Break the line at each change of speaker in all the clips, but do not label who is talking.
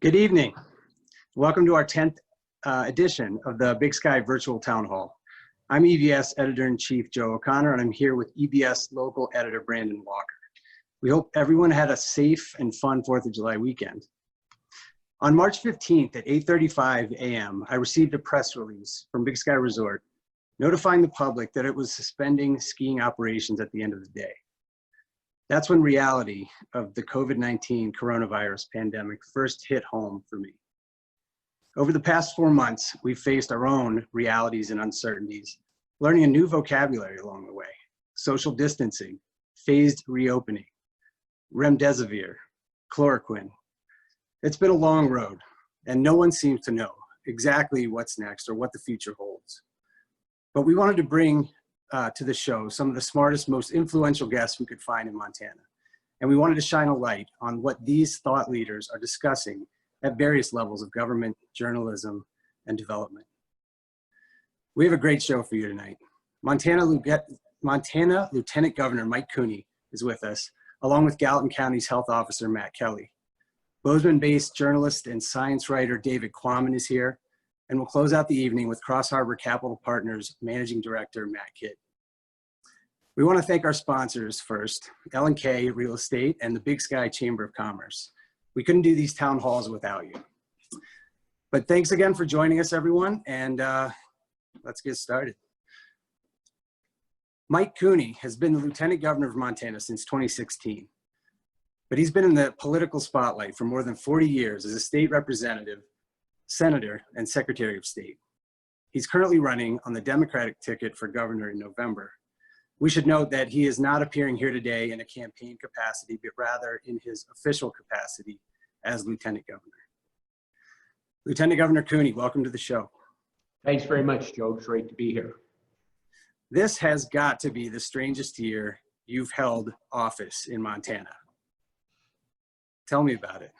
Good evening. Welcome to our 10th edition of the Big Sky Virtual Town Hall. I'm EBS Editor-in-Chief Joe O'Connor, and I'm here with EBS Local Editor Brandon Walker. We hope everyone had a safe and fun 4th of July weekend. On March 15th at 8:35 a.m., I received a press release from Big Sky Resort notifying the public that it was suspending skiing operations at the end of the day. That's when reality of the COVID-19 coronavirus pandemic first hit home for me. Over the past 4 months, we've faced our own realities and uncertainties, learning a new vocabulary along the way: social distancing, phased reopening, remdesivir, chloroquine. It's been a long road, and no one seems to know exactly what's next or what the future holds. But we wanted to bring to the show some of the smartest, most influential guests we could find in Montana. And we wanted to shine a light on what these thought leaders are discussing at various levels of government, journalism, and development. We have a great show for you tonight. Montana Lieutenant Governor Mike Cooney is with us, along with Gallatin County's Health Officer Matt Kelley. Bozeman-based journalist and science writer David Quammen is here, and we'll close out the evening with CrossHarbor Capital Partners Managing Director Matt Kidd. We want to thank our sponsors first, L&K Real Estate and the Big Sky Chamber of Commerce. We couldn't do these town halls without you. But thanks again for joining us, everyone, and let's get started. Mike Cooney has been the Lieutenant Governor of Montana since 2016, but he's been in the political spotlight for more than 40 years as a state representative, senator, and secretary of state. He's currently running on the Democratic ticket for governor in November. We should note that he is not appearing here today in a campaign capacity, but rather in his official capacity as Lieutenant Governor. Lieutenant Governor Cooney, welcome to the show.
Thanks very much, Joe. It's great to be here.
This has got to be the strangest year you've held office in Montana. Tell me about it.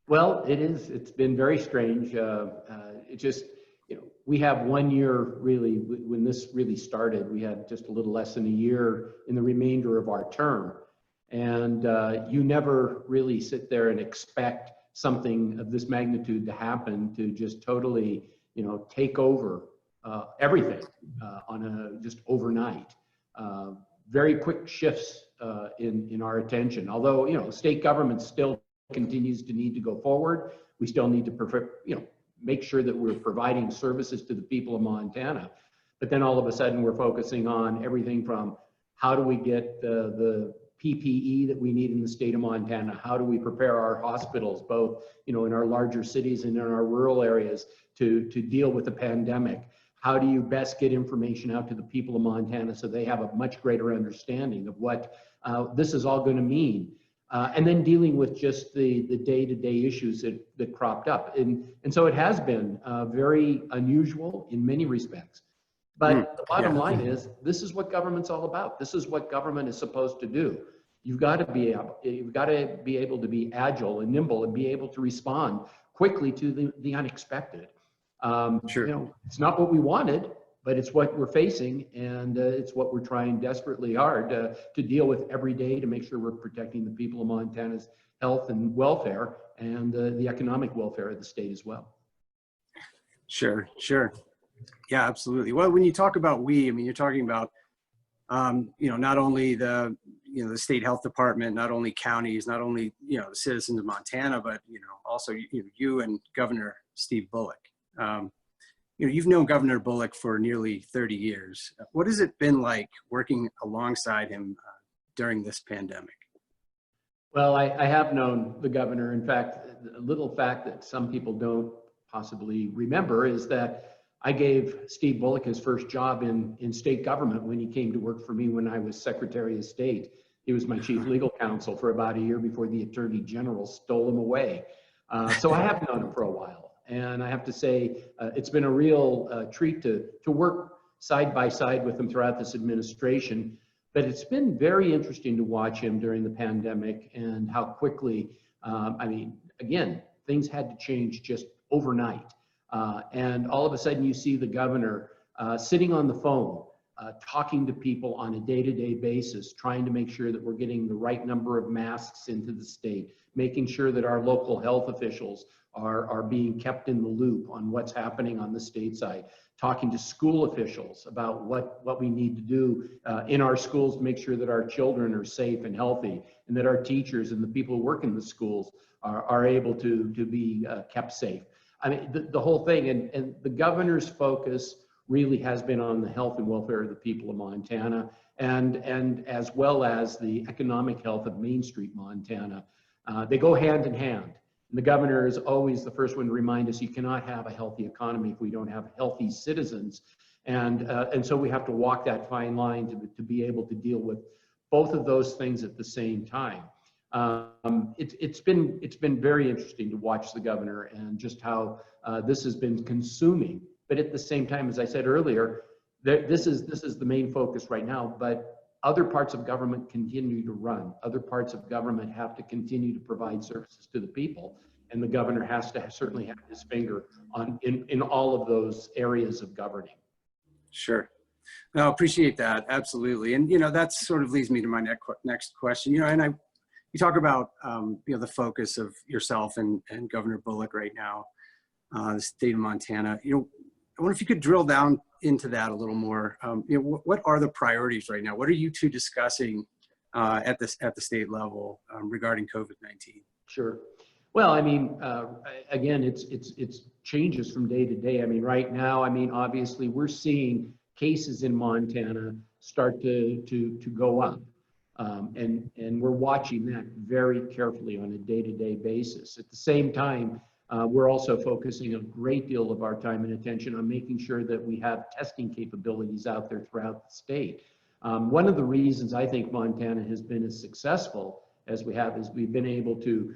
Well, it is. It's been very strange. We have 1 year really, when this really started, we had just a little less than a year in the remainder of our term. And you never really sit there and expect something of this magnitude to happen, to just totally, take over everything just overnight. Very quick shifts in our attention. Although, state government still continues to need to go forward. We still need to make sure that we're providing services to the people of Montana. But then all of a sudden we're focusing on everything from how do we get the PPE that we need in the state of Montana? How do we prepare our hospitals, both in our larger cities and in our rural areas, to deal with the pandemic? How do you best get information out to the people of Montana so they have a much greater understanding of what this is all going to mean? And then dealing with just the day-to-day issues that cropped up. And so it has been very unusual in many respects. But the bottom line is, this is what government's all about. This is what government is supposed to do. You've got to be able to be agile and nimble and be able to respond quickly to the unexpected.
Sure.
It's not what we wanted, but it's what we're facing, and it's what we're trying desperately hard to deal with every day to make sure we're protecting the people of Montana's health and welfare, and the economic welfare of the state as well.
Sure. Yeah, absolutely. Well, when you talk about you're talking about, not only the state health department, not only counties, not only, the citizens of Montana, but, also, you and Governor Steve Bullock. You've known Governor Bullock for nearly 30 years. What has it been like working alongside him during this pandemic?
Well, I have known the governor. In fact, a little fact that some people don't possibly remember is that I gave Steve Bullock his first job in state government when he came to work for me when I was Secretary of State. He was my chief legal counsel for about a year before the Attorney General stole him away. So I have known him for a while. And I have to say, it's been a real treat to work side by side with him throughout this administration. But it's been very interesting to watch him during the pandemic and how quickly, again, things had to change just overnight. And all of a sudden you see the governor sitting on the phone talking to people on a day-to-day basis, trying to make sure that we're getting the right number of masks into the state, making sure that our local health officials are being kept in the loop on what's happening on the state side, talking to school officials about what we need to do in our schools to make sure that our children are safe and healthy, and that our teachers and the people who work in the schools are able to be kept safe. I mean, the whole thing, and the governor's focus really has been on the health and welfare of the people of Montana, and as well as the economic health of Main Street, Montana. They go hand in hand. And the governor is always the first one to remind us you cannot have a healthy economy if we don't have healthy citizens. And so we have to walk that fine line to be able to deal with both of those things at the same time. It's been very interesting to watch the governor and just how this has been consuming. But at the same time, as I said earlier, this is the main focus right now, but other parts of government continue to run. Other parts of government have to continue to provide services to the people. And the governor has to certainly have his finger in all of those areas of governing.
Sure. No, appreciate that. Absolutely. And, that sort of leads me to my next question, and you talk about, the focus of yourself and Governor Bullock right now, the state of Montana. I wonder if you could drill down into that a little more. What are the priorities right now? What are you two discussing at the state level regarding COVID-19?
Sure. Well, I mean, again, it's changes from day to day. I mean, right now, obviously, we're seeing cases in Montana start to go up, and we're watching that very carefully on a day-to-day basis. At the same time, we're also focusing a great deal of our time and attention on making sure that we have testing capabilities out there throughout the state. One of the reasons I think Montana has been as successful as we have is we've been able to,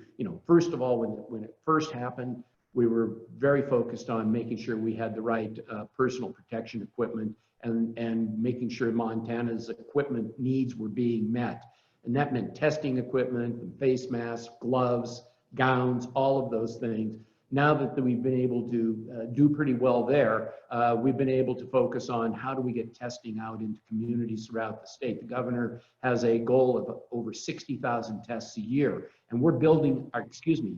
first of all, when it first happened, we were very focused on making sure we had the right personal protection equipment and making sure Montana's equipment needs were being met. And that meant testing equipment, face masks, gloves, gowns, all of those things. Now that we've been able to do pretty well there, we've been able to focus on how do we get testing out into communities throughout the state. The governor has a goal of over 60,000 tests a year, and we're building,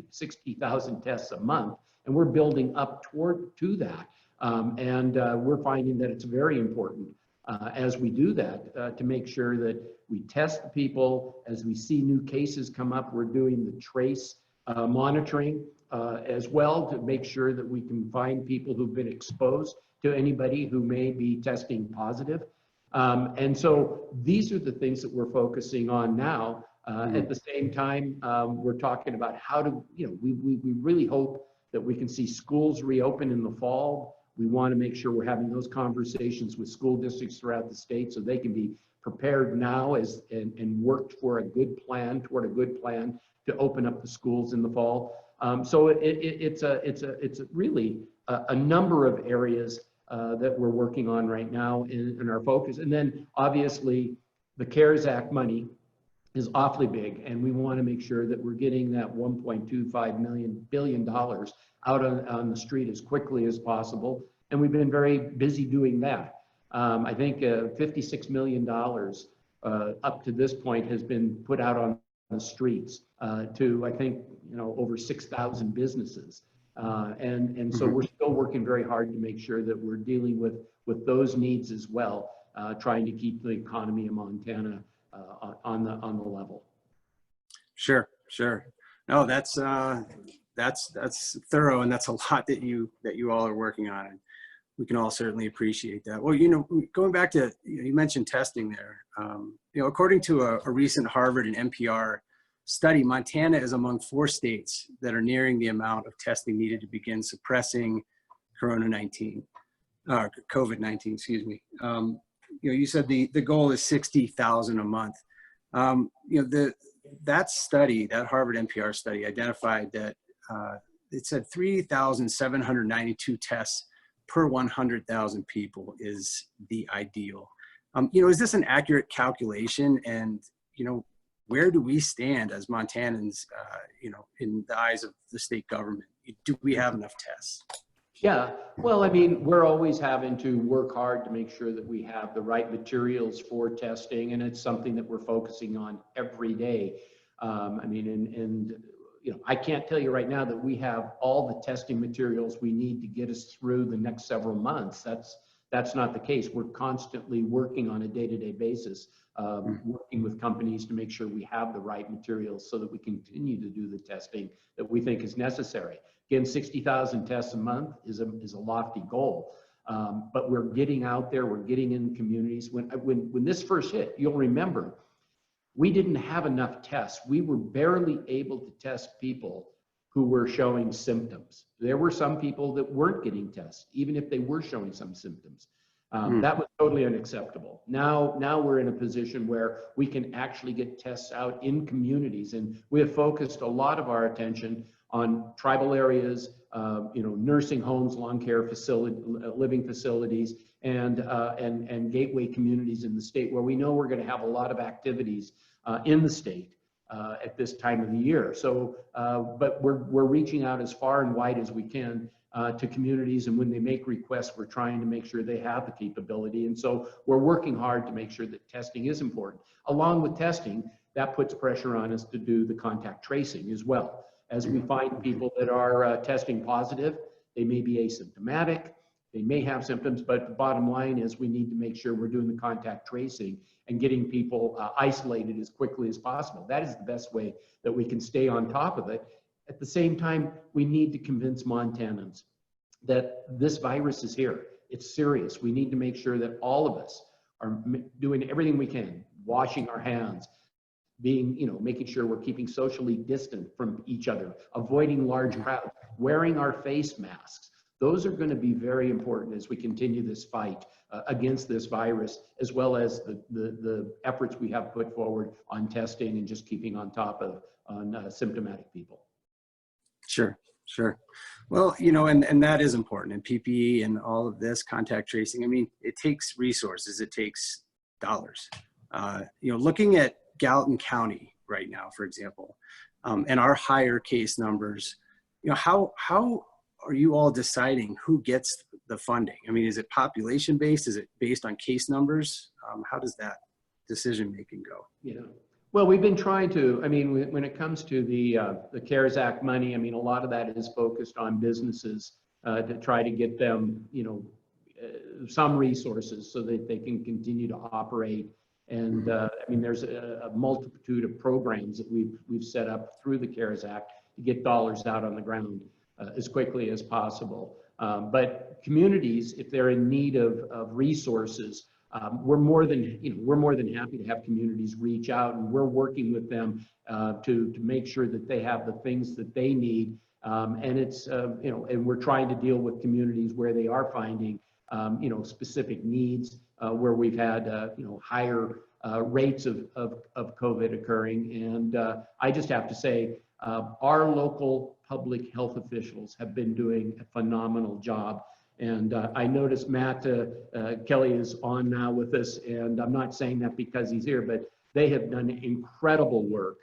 60,000 tests a month, and we're building up to that. We're finding that it's very important as we do that to make sure that we test the people. As we see new cases come up, we're doing the trace monitoring as well to make sure that we can find people who've been exposed to anybody who may be testing positive. And so these are the things that we're focusing on now. At the same time, we're talking about how to, we really hope that we can see schools reopen in the fall. We want to make sure we're having those conversations with school districts throughout the state so they can be prepared now and work toward a good plan to open up the schools in the fall. So it's really a number of areas that we're working on right now in our focus. And then obviously the CARES Act money is awfully big, and we want to make sure that we're getting that $1.25 billion out on the street as quickly as possible. And we've been very busy doing that. I think $56 million up to this point has been put out on the streets to, I think, over 6,000 businesses. And so we're still working very hard to make sure that we're dealing with those needs as well, trying to keep the economy of Montana on the level.
Sure. No, that's thorough, and that's a lot that you all are working on, and we can all certainly appreciate that. Well, going back to, you mentioned testing there. According to a recent Harvard and NPR study, Montana is among 4 states that are nearing the amount of testing needed to begin suppressing COVID-19, excuse me. You said the goal is 60,000 a month. That study, that Harvard NPR study, identified that it said 3,792 tests per 100,000 people is the ideal. Is this an accurate calculation? And, where do we stand as Montanans, in the eyes of the state government? Do we have enough tests?
Yeah, well, I mean, we're always having to work hard to make sure that we have the right materials for testing, and it's something that we're focusing on every day. I mean, and you know, I can't tell you right now that we have all the testing materials we need to get us through the next several months. That's not the case. We're constantly working on a day-to-day basis, working with companies to make sure we have the right materials so that we continue to do the testing that we think is necessary. Again, 60,000 tests a month is a lofty goal, but we're getting out there, we're getting in communities. When this first hit, you'll remember, we didn't have enough tests. We were barely able to test people who were showing symptoms. There were some people that weren't getting tests, even if they were showing some symptoms. That was totally unacceptable. Now we're in a position where we can actually get tests out in communities, and we have focused a lot of our attention on tribal areas, you know, nursing homes, long care facility, living facilities, and gateway communities in the state where we know we're going to have a lot of activities in the state at this time of the year. So, but we're reaching out as far and wide as we can to communities, and when they make requests, we're trying to make sure they have the capability. And so we're working hard to make sure that testing is important. Along with testing, that puts pressure on us to do the contact tracing as well. As we find people that are testing positive, they may be asymptomatic, they may have symptoms, but the bottom line is we need to make sure we're doing the contact tracing and getting people isolated as quickly as possible. That is the best way that we can stay on top of it. At the same time, we need to convince Montanans that this virus is here. It's serious. We need to make sure that all of us are doing everything we can, washing our hands, being, you know, making sure we're keeping socially distant from each other, avoiding large crowds, wearing our face masks. Those are going to be very important as we continue this fight against this virus, as well as the efforts we have put forward on testing and just keeping on top of symptomatic people.
Sure, sure. Well, you know, and that is important, and PPE and all of this contact tracing. I mean, it takes resources, it takes dollars. You know, looking at Gallatin County right now, for example, and our higher case numbers, you know, how are you all deciding who gets the funding? I mean, is it population based? Is it based on case numbers? How does that decision making go?
Yeah. Well, we've been trying to, I mean, when it comes to the CARES Act money, I mean, a lot of that is focused on businesses to try to get them, you know, some resources so that they can continue to operate. And I mean, there's a multitude of programs that we've set up through the CARES Act to get dollars out on the ground as quickly as possible. But communities, if they're in need of resources, we're more than happy to have communities reach out, and we're working with them to make sure that they have the things that they need. And it's you know, and we're trying to deal with communities where they are finding you know, specific needs, where we've had you know, higher rates of COVID occurring. And I just have to say, our local public health officials have been doing a phenomenal job. And I noticed Matt Kelley is on now with us, and I'm not saying that because he's here, but they have done incredible work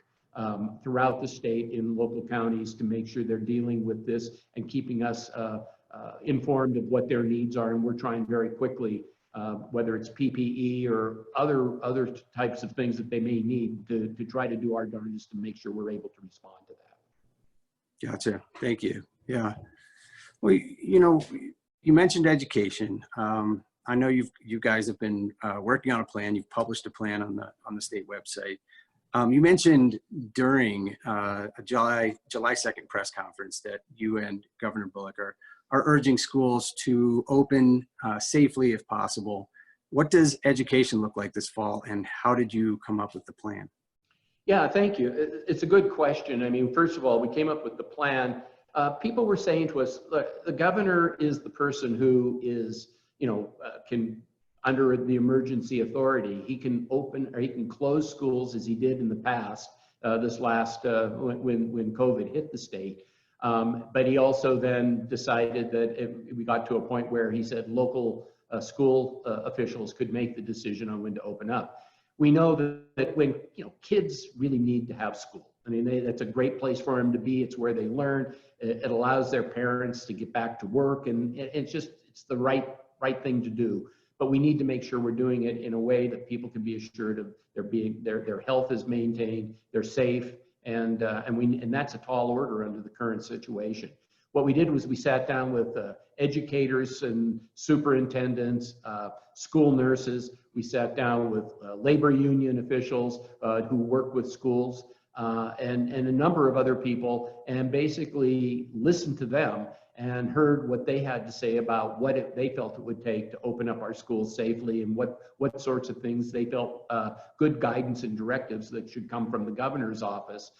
throughout the state in local counties to make sure they're dealing with this and keeping us informed of what their needs are. And we're trying very quickly, whether it's PPE or other types of things that they may need, to try to do our darndest to make sure we're able to respond to that.
Gotcha. Thank you. Yeah. Well, you know, you mentioned education. I know you guys have been working on a plan. You've published a plan on the state website. You mentioned during a July 2nd press conference that you and Governor Bullock are urging schools to open safely if possible. What does education look like this fall, and how did you come up with the plan?
Yeah, thank you. It's a good question. I mean, first of all, we came up with the plan. People were saying to us, look, the governor is the person who is, you know, can, under the emergency authority, he can open or he can close schools as he did in the past, this last, when COVID hit the state. But he also then decided that we got to a point where he said local school officials could make the decision on when to open up. We know that when, you know, kids really need to have school. I mean, that's a great place for them to be. It's where they learn. It allows their parents to get back to work, and it's the right thing to do. But we need to make sure we're doing it in a way that people can be assured of their health is maintained, they're safe, and that's a tall order under the current situation. What we did was we sat down with educators and superintendents, school nurses. We sat down with labor union officials who work with schools, and a number of other people, and basically listened to them and heard what they had to say about what they felt it would take to open up our schools safely, and what sorts of things they felt good guidance and directives that should come from the governor's office,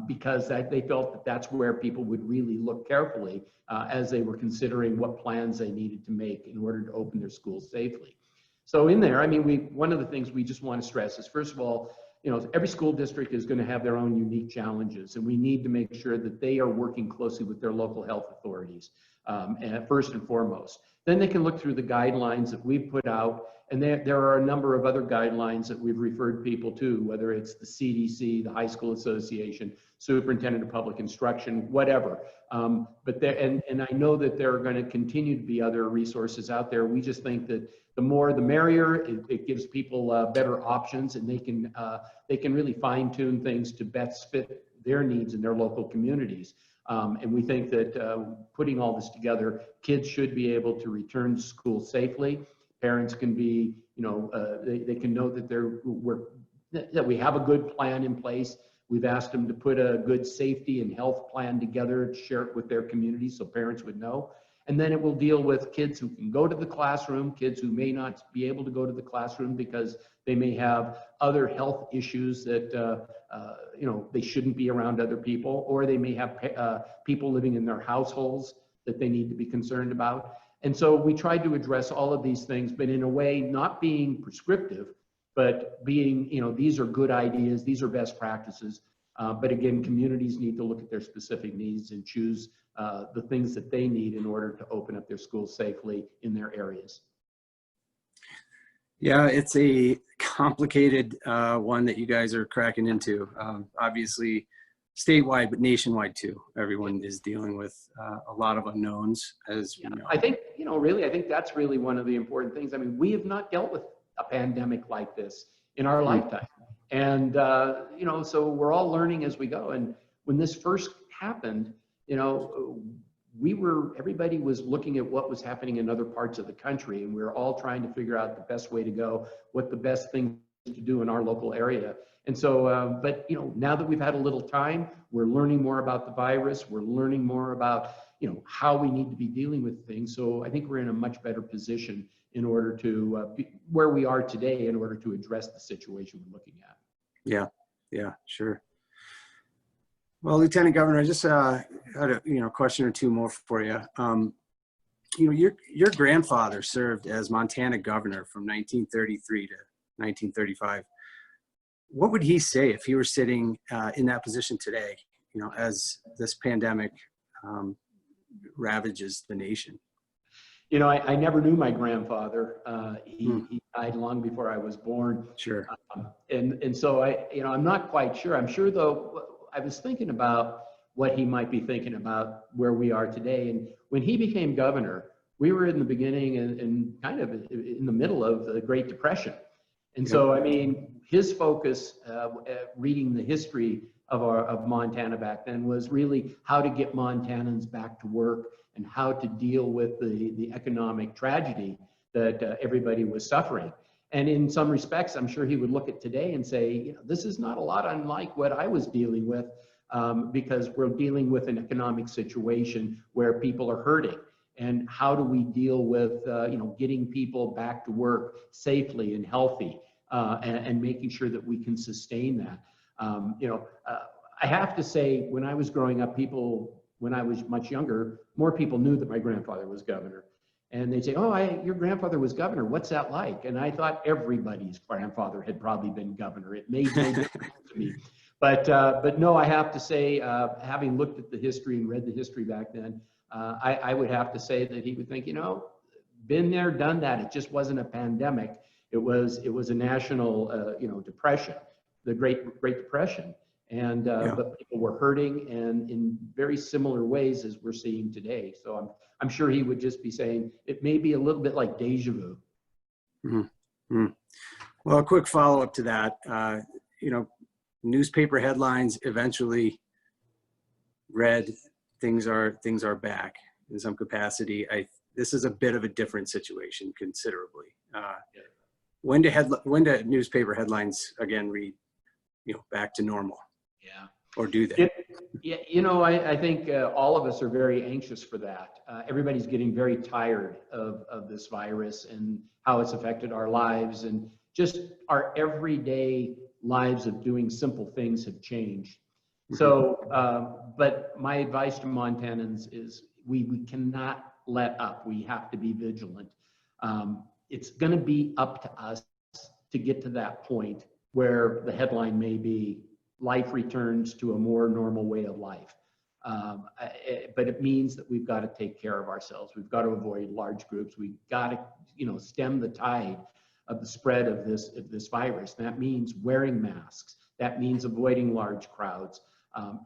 because they felt that that's where people would really look carefully as they were considering what plans they needed to make in order to open their schools safely. So in there, I mean, one of the things we just want to stress is, first of all, every school district is going to have their own unique challenges, and we need to make sure that they are working closely with their local health authorities, and first and foremost. Then they can look through the guidelines that we've put out, and there are a number of other guidelines that we've referred people to, whether it's the CDC, the High School Association, Superintendent of Public Instruction, whatever. But I know that there are going to continue to be other resources out there. We just think that the more the merrier. It gives people better options, and they can really fine tune things to best fit their needs in their local communities. And we think that putting all this together, kids should be able to return to school safely. Parents can be, they can know that we have a good plan in place. We've asked them to put a good safety and health plan together to share it with their community so parents would know. And then it will deal with kids who can go to the classroom, kids who may not be able to go to the classroom because they may have other health issues that they shouldn't be around other people, or they may have people living in their households that they need to be concerned about. And so we tried to address all of these things, but in a way not being prescriptive, but being, these are good ideas, these are best practices. But again, communities need to look at their specific needs and choose the things that they need in order to open up their schools safely in their areas.
Yeah, it's a complicated one that you guys are cracking into. Obviously, statewide, but nationwide too. Everyone is dealing with a lot of unknowns, as we know.
I think, really, I think that's really one of the important things. I mean, we have not dealt with a pandemic like this in our lifetime. And, so we're all learning as we go. And when this first happened, everybody was looking at what was happening in other parts of the country, and we were all trying to figure out the best way to go, what the best thing to do in our local area. And so, but now that we've had a little time, we're learning more about the virus. We're learning more about, how we need to be dealing with things. So I think we're in a much better position in order to be where we are today in order to address the situation we're looking at.
Yeah, sure. Well, Lieutenant Governor, I just had a question or two more for you. Your grandfather served as Montana governor from 1933 to 1935. What would he say if he were sitting in that position today, as this pandemic ravages the nation?
I never knew my grandfather. He died long before I was born.
Sure.
And so I'm not quite sure. I'm sure though, I was thinking about what he might be thinking about where we are today. And when he became governor, we were in the beginning and kind of in the middle of the Great Depression. And so, I mean, his focus, reading the history of Montana back then, was really how to get Montanans back to work and how to deal with the economic tragedy that everybody was suffering. And in some respects, I'm sure he would look at today and say, this is not a lot unlike what I was dealing with, because we're dealing with an economic situation where people are hurting. And how do we deal with, getting people back to work safely and healthy, and making sure that we can sustain that. I have to say, when I was growing up, when I was much younger, more people knew that my grandfather was governor. And they'd say, your grandfather was governor. What's that like? And I thought everybody's grandfather had probably been governor. It made no difference to me. But no, I have to say, having looked at the history and read the history back then, I would have to say that he would think, been there, done that. It just wasn't a pandemic. It was a national, depression, the Great Depression. And
Yeah.
but people were hurting, and in very similar ways as we're seeing today. So I'm sure he would just be saying it may be a little bit like deja vu.
Mm-hmm. Well, a quick follow-up to that, you know, newspaper headlines eventually read things are back in some capacity. This is a bit of a different situation considerably. When do newspaper headlines again read, you know, back to normal?
Yeah.
Or do they?
Yeah, you know, I think all of us are very anxious for that. Everybody's getting very tired of this virus and how it's affected our lives, and just our everyday lives of doing simple things have changed. So, but my advice to Montanans is we cannot let up. We have to be vigilant. It's going to be up to us to get to that point where the headline may be life returns to a more normal way of life. But it means that we've got to take care of ourselves. We've got to avoid large groups. We've got to, you know, stem the tide of the spread of this virus. That means wearing masks. That means avoiding large crowds.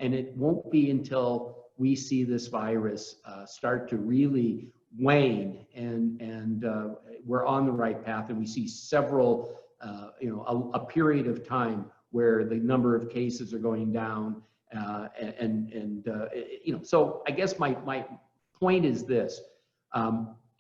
And it won't be until we see this virus start to really wane and we're on the right path, and we see several, you know, a period of time where the number of cases are going down, you know, so I guess my point is this.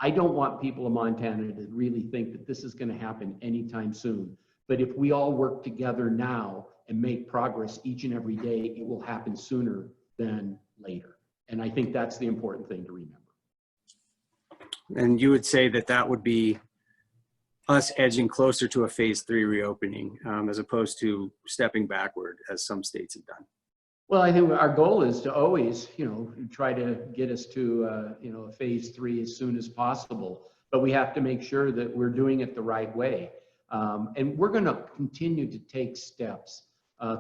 I don't want people in Montana to really think that this is going to happen anytime soon. But if we all work together now and make progress each and every day, it will happen sooner than later. And I think that's the important thing to remember.
And you would say that that would be us edging closer to a phase 3 reopening, as opposed to stepping backward as some states have done.
Well, I think our goal is to always, you know, try to get us to, you know, a phase 3 as soon as possible. But we have to make sure that we're doing it the right way. And we're going to continue to take steps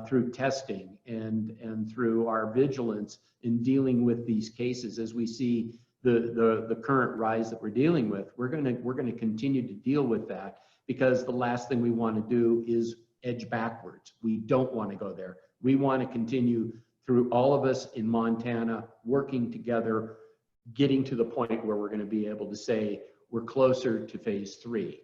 through testing and through our vigilance in dealing with these cases. As we see the current rise that we're dealing with, we're going to continue to deal with that, because the last thing we want to do is edge backwards. We don't want to go there. We want to continue through all of us in Montana working together, getting to the point where we're going to be able to say we're closer to phase 3.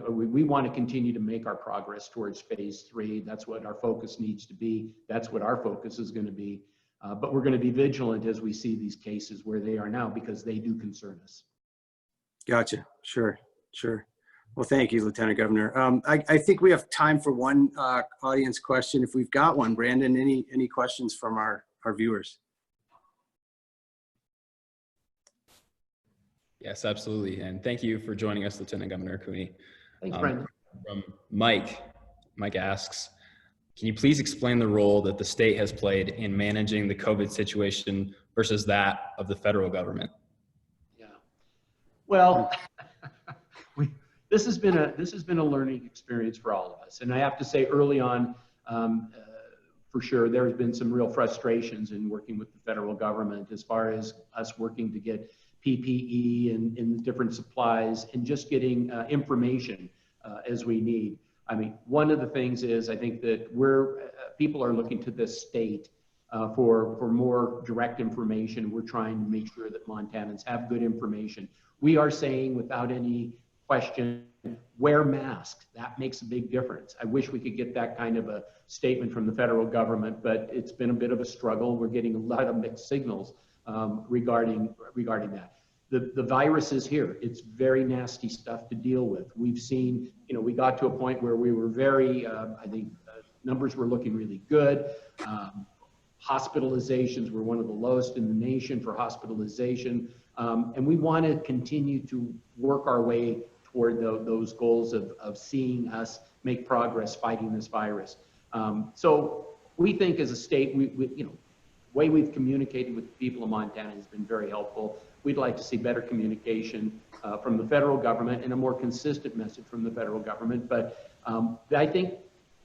We want to continue to make our progress towards phase 3. That's what our focus needs to be. That's what our focus is going to be. But we're going to be vigilant as we see these cases where they are now, because they do concern us. Gotcha.
Sure. Well, thank you, Lieutenant Governor. I think we have time for one audience question, if we've got one. Brandon, any questions from our viewers?
Yes, absolutely. And thank you for joining us, Lieutenant Governor Cooney.
Thanks, Brandon.
From Mike asks, can you please explain the role that the state has played in managing the COVID situation versus that of the federal government?
Yeah. Well, this has been a learning experience for all of us. And I have to say, early on, for sure, there has been some real frustrations in working with the federal government as far as us working to get PPE and different supplies and just getting information as we need. I mean, one of the things is I think that people are looking to the state for more direct information. We're trying to make sure that Montanans have good information. We are saying without any question, wear masks. That makes a big difference. I wish we could get that kind of a statement from the federal government, but it's been a bit of a struggle. We're getting a lot of mixed signals regarding that. The virus is here. It's very nasty stuff to deal with. We've seen, you know, we got to a point where we were very, I think numbers were looking really good. Hospitalizations were one of the lowest in the nation for hospitalization. And we want to continue to work our way toward those goals of seeing us make progress fighting this virus. So we think as a state, we you know, the way we've communicated with the people of Montana has been very helpful. We'd like to see better communication from the federal government and a more consistent message from the federal government. But I think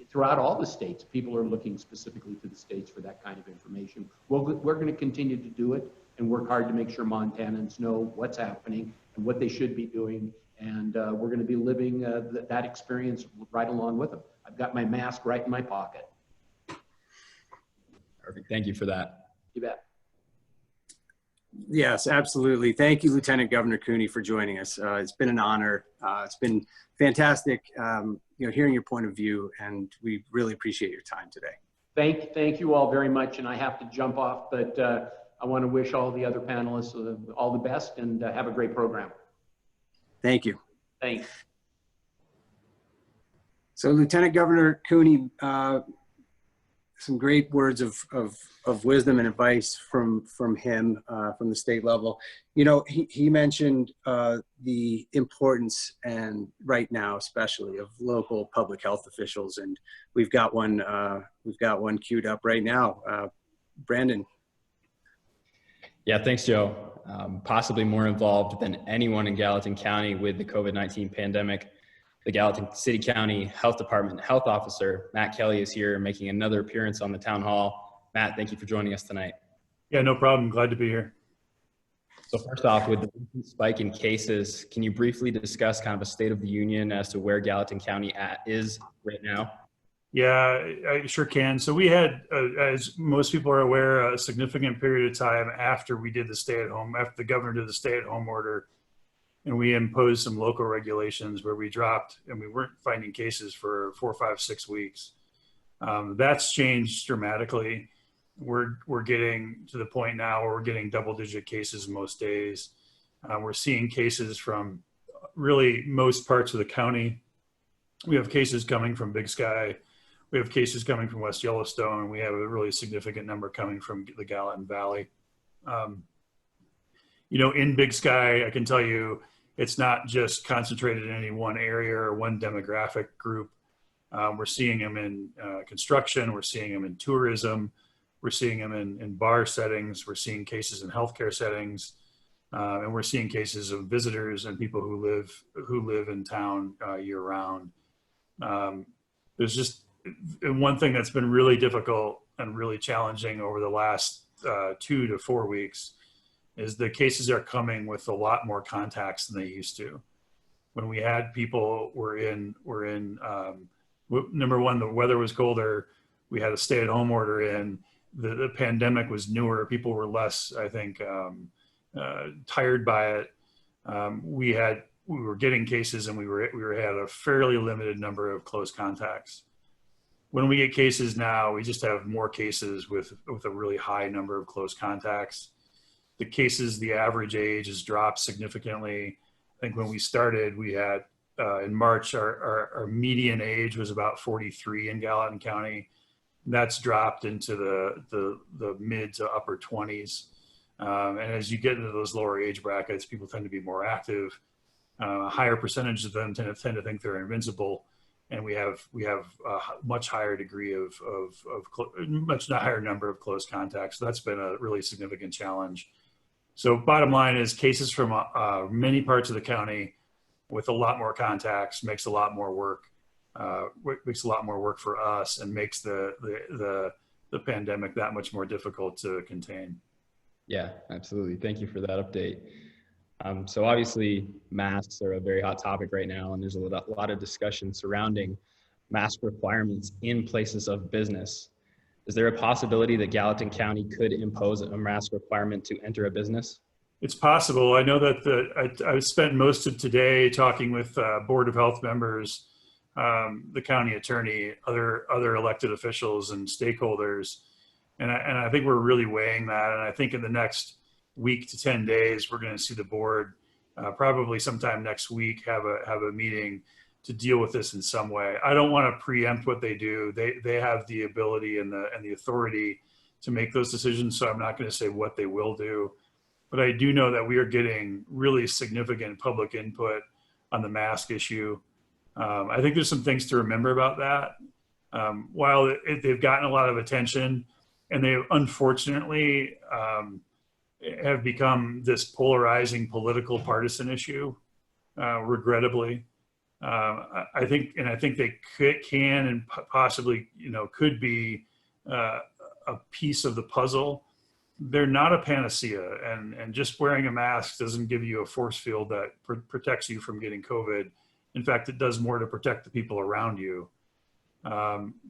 throughout all the states, people are looking specifically to the states for that kind of information. Well, we're going to continue to do it and work hard to make sure Montanans know what's happening and what they should be doing. And we're going to be living that experience right along with them. I've got my mask right in my pocket.
Perfect. Thank you for that.
You bet.
Yes, absolutely. Thank you, Lieutenant Governor Cooney, for joining us. It's been an honor. It's been fantastic, hearing your point of view, and we really appreciate your time today.
Thank you all very much, and I have to jump off, but I want to wish all the other panelists all the best, and have a great program.
Thank you.
Thanks.
So, Lieutenant Governor Cooney, some great words of wisdom and advice from him, from the state level. He mentioned the importance, and right now especially, of local public health officials, and we've got one queued up right now. Brandon.
Yeah, thanks, Joe. Possibly more involved than anyone in Gallatin County with the COVID-19 pandemic. The Gallatin City County Health Department Health Officer, Matt Kelley, is here making another appearance on the town hall. Matt, thank you for joining us tonight.
Yeah, no problem. Glad to be here.
So first off, with the recent spike in cases, can you briefly discuss kind of a state of the union as to where Gallatin County is right now?
Yeah, I sure can. So we had, as most people are aware, a significant period of time after we did the stay-at-home, after the governor did the stay-at-home order, and we imposed some local regulations where we dropped, and we weren't finding cases for 4, 5, 6 weeks. That's changed dramatically. We're getting to the point now where we're getting double-digit cases most days. We're seeing cases from really most parts of the county. We have cases coming from Big Sky. We have cases coming from West Yellowstone, and we have a really significant number coming from the Gallatin Valley. In Big Sky, I can tell you, it's not just concentrated in any one area or one demographic group. We're seeing them in construction. We're seeing them in tourism. We're seeing them in bar settings. We're seeing cases in healthcare settings. And we're seeing cases of visitors and people who live in town year round. There's just one thing that's been really difficult and really challenging over the last 2 to 4 weeks is the cases are coming with a lot more contacts than they used to. When we had people number one, the weather was colder. We had a stay-at-home order in. The pandemic was newer. People were less, I think, tired by it. We were getting cases, and we had a fairly limited number of close contacts. When we get cases now, we just have more cases with a really high number of close contacts. The cases, the average age has dropped significantly. I think when we started, we had in March, our median age was about 43 in Gallatin County. That's dropped into the mid to upper 20s. And as you get into those lower age brackets, people tend to be more active. A higher percentage of them tend to think they're invincible. And we have a much higher degree much higher number of close contacts. So that's been a really significant challenge. So bottom line is cases from many parts of the county with a lot more contacts makes a lot more work. Makes a lot more work for us and makes the pandemic that much more difficult to contain.
Yeah, absolutely. Thank you for that update. So obviously masks are a very hot topic right now, and there's a lot of discussion surrounding mask requirements in places of business. Is there a possibility that Gallatin County could impose a mask requirement to enter a business?
It's possible. I know that I spent most of today talking with Board of Health members, the county attorney, other elected officials and stakeholders. And I think we're really weighing that. And I think in the next week to 10 days, we're going to see the board probably sometime next week have a meeting to deal with this in some way. I don't want to preempt what they do. They have the ability and the authority to make those decisions. So I'm not going to say what they will do, but I do know that we are getting really significant public input on the mask issue. I think there's some things to remember about that. While they've gotten a lot of attention, and they unfortunately have become this polarizing political partisan issue, regrettably. I think they can and possibly, could be a piece of the puzzle. They're not a panacea, and just wearing a mask doesn't give you a force field that protects you from getting COVID. In fact, it does more to protect the people around you.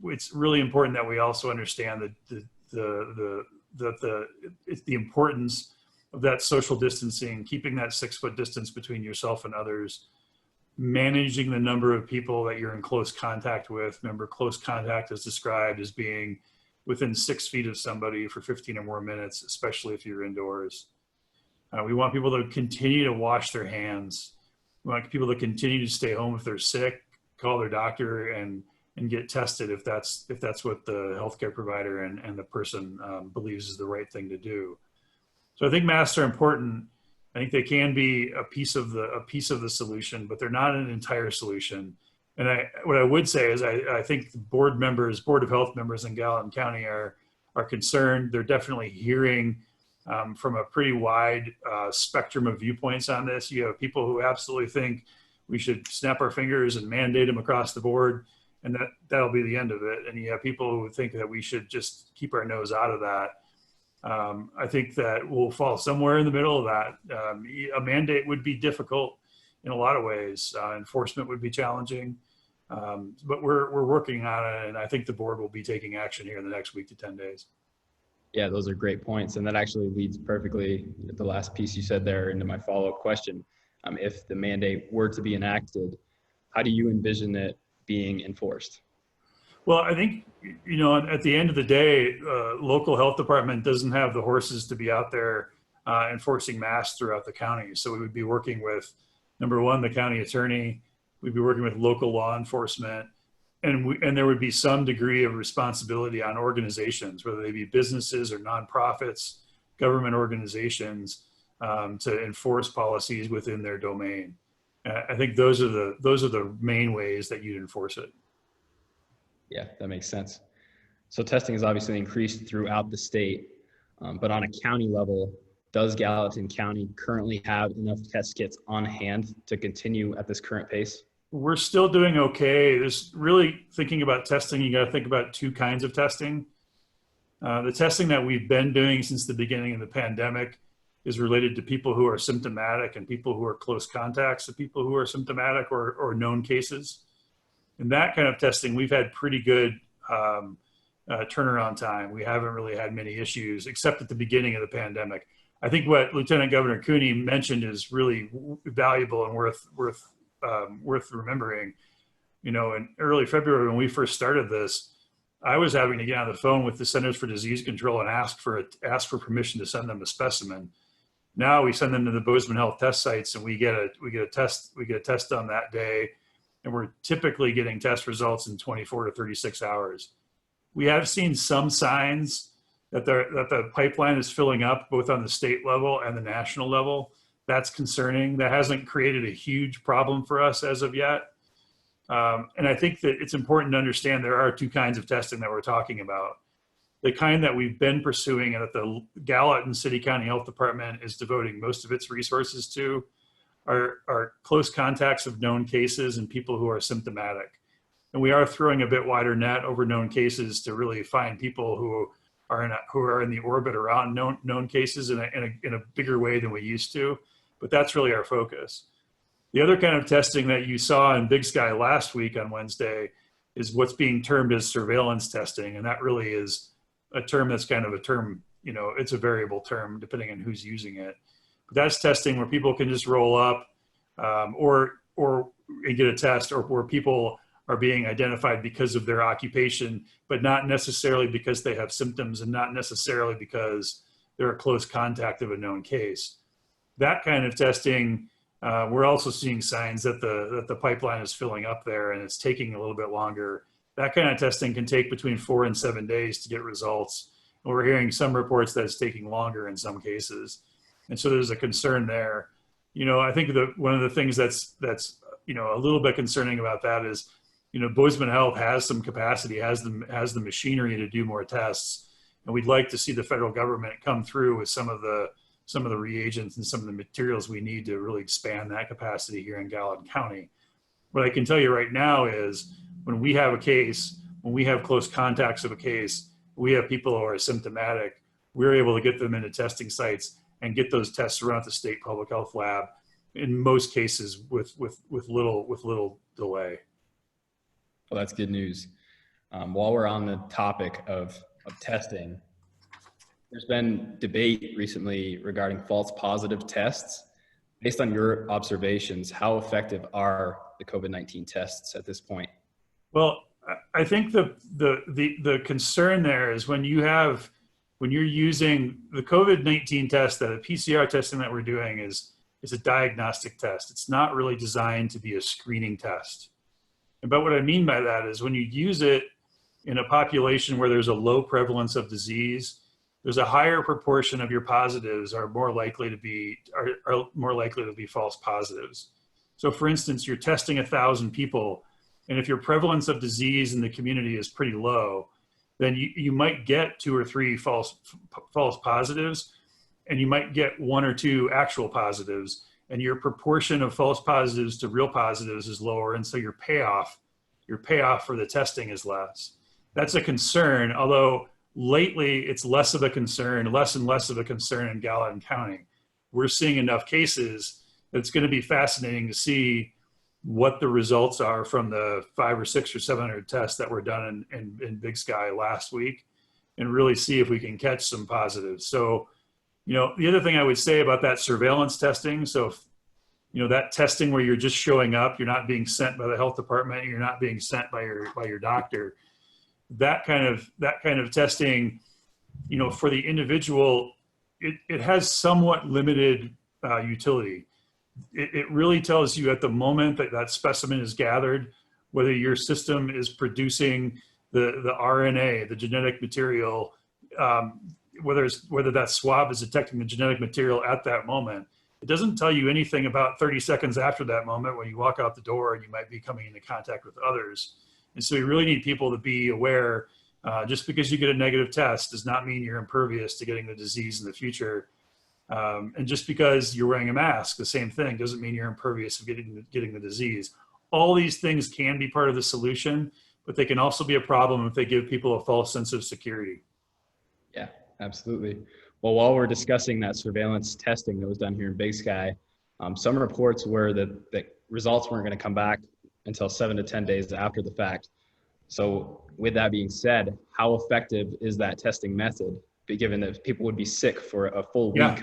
It's really important that we also understand the it's the importance of that social distancing, keeping that 6-foot distance between yourself and others, managing the number of people that you're in close contact with. Remember, close contact is described as being within 6 feet of somebody for 15 or more minutes, especially if you're indoors. We want people to continue to wash their hands. We want people to continue to stay home if they're sick, call their doctor and get tested if that's what the healthcare provider and the person believes is the right thing to do. So I think masks are important. I think they can be a piece of the solution, but they're not an entire solution. And what I would say is I think the Board of Health members in Gallatin County are concerned. They're definitely hearing from a pretty wide spectrum of viewpoints on this. You have people who absolutely think we should snap our fingers and mandate them across the board, and that'll be the end of it. And you have people who think that we should just keep our nose out of that. I think that we'll fall somewhere in the middle of that. A mandate would be difficult in a lot of ways. Enforcement would be challenging, but we're working on it, and I think the board will be taking action here in the next week to 10 days.
Yeah, those are great points. And that actually leads perfectly, the last piece you said there, into my follow-up question. If the mandate were to be enacted, how do you envision it being enforced?
Well, I think, at the end of the day, local health department doesn't have the horses to be out there enforcing masks throughout the county. So we would be working with, number one, the county attorney. We'd be working with local law enforcement. And there would be some degree of responsibility on organizations, whether they be businesses or nonprofits, government organizations, to enforce policies within their domain. I think those are the main ways that you'd enforce it.
Yeah, that makes sense. So testing is obviously increased throughout the state, but on a county level, does Gallatin County currently have enough test kits on hand to continue at this current pace?
We're still doing okay. There's really, thinking about testing, you got to think about two kinds of testing. The testing that we've been doing since the beginning of the pandemic is related to people who are symptomatic and people who are close contacts to people who are symptomatic or known cases. In that kind of testing, we've had pretty good turnaround time. We haven't really had many issues, except at the beginning of the pandemic. I think what Lieutenant Governor Cooney mentioned is really valuable and worth remembering. In early February, when we first started this, I was having to get on the phone with the Centers for Disease Control and ask for permission to send them a specimen. Now we send them to the Bozeman Health test sites, and we get a test done that day, and we're typically getting test results in 24 to 36 hours. We have seen some signs that the pipeline is filling up both on the state level and the national level. That's concerning. That hasn't created a huge problem for us as of yet. And I think that it's important to understand there are two kinds of testing that we're talking about. The kind that we've been pursuing and that the Gallatin City County Health Department is devoting most of its resources to are close contacts of known cases and people who are symptomatic. And we are throwing a bit wider net over known cases to really find people who are in the orbit around known cases in a bigger way than we used to. But that's really our focus. The other kind of testing that you saw in Big Sky last week on Wednesday is what's being termed as surveillance testing. And that really is a term that's kind of a term, it's a variable term depending on who's using it. But that's testing where people can just roll up or get a test, or where people are being identified because of their occupation, but not necessarily because they have symptoms and not necessarily because they're a close contact of a known case. That kind of testing, we're also seeing signs that the pipeline is filling up there and it's taking a little bit longer. That kind of testing can take between 4 and 7 days to get results. And we're hearing some reports that it's taking longer in some cases. And so there's a concern there. I think one of the things that's a little bit concerning about that is, Bozeman Health has some capacity, has the machinery to do more tests. And we'd like to see the federal government come through with some of the reagents and some of the materials we need to really expand that capacity here in Gallatin County. What I can tell you right now is when we have a case, when we have close contacts of a case, we have people who are symptomatic, we're able to get them into testing sites and get those tests around the state public health lab, in most cases with little delay.
Well, that's good news. While we're on the topic of testing, There's been debate recently regarding false positive tests. Based on your observations, how effective are the COVID-19 tests at this point?
Well, I think the concern there is when you're using the COVID-19 test, the PCR testing that we're doing is a diagnostic test. It's not really designed to be a screening test. But what I mean by that is when you use it in a population where there's a low prevalence of disease, there's a higher proportion of your positives are more likely to be false positives. So for instance, you're testing 1,000 people, and if your prevalence of disease in the community is pretty low, then you might get 2 or 3 false positives, and you might get 1 or 2 actual positives, and your proportion of false positives to real positives is lower, and so your payoff for the testing is less. That's a concern, although lately it's less and less of a concern in Gallatin County. We're seeing enough cases that it's going to be fascinating to see what the results are from the 500 or 600 or 700 tests that were done in Big Sky last week, and really see if we can catch some positives. So, the other thing I would say about that surveillance testing, so if, that testing where you're just showing up, you're not being sent by the health department, you're not being sent by your doctor, that kind of testing, for the individual, it has somewhat limited utility. It really tells you at the moment that specimen is gathered, whether your system is producing the RNA, the genetic material, whether that swab is detecting the genetic material at that moment. It doesn't tell you anything about 30 seconds after that moment when you walk out the door and you might be coming into contact with others. And so you really need people to be aware, just because you get a negative test does not mean you're impervious to getting the disease in the future. And just because you're wearing a mask, the same thing, doesn't mean you're impervious of getting the disease. All these things can be part of the solution, but they can also be a problem if they give people a false sense of security.
Yeah, absolutely. Well, while we're discussing that surveillance testing that was done here in Big Sky, some reports were that results weren't going to come back until 7 to 10 days after the fact. So with that being said, how effective is that testing method, given that people would be sick for a full week?
Yeah.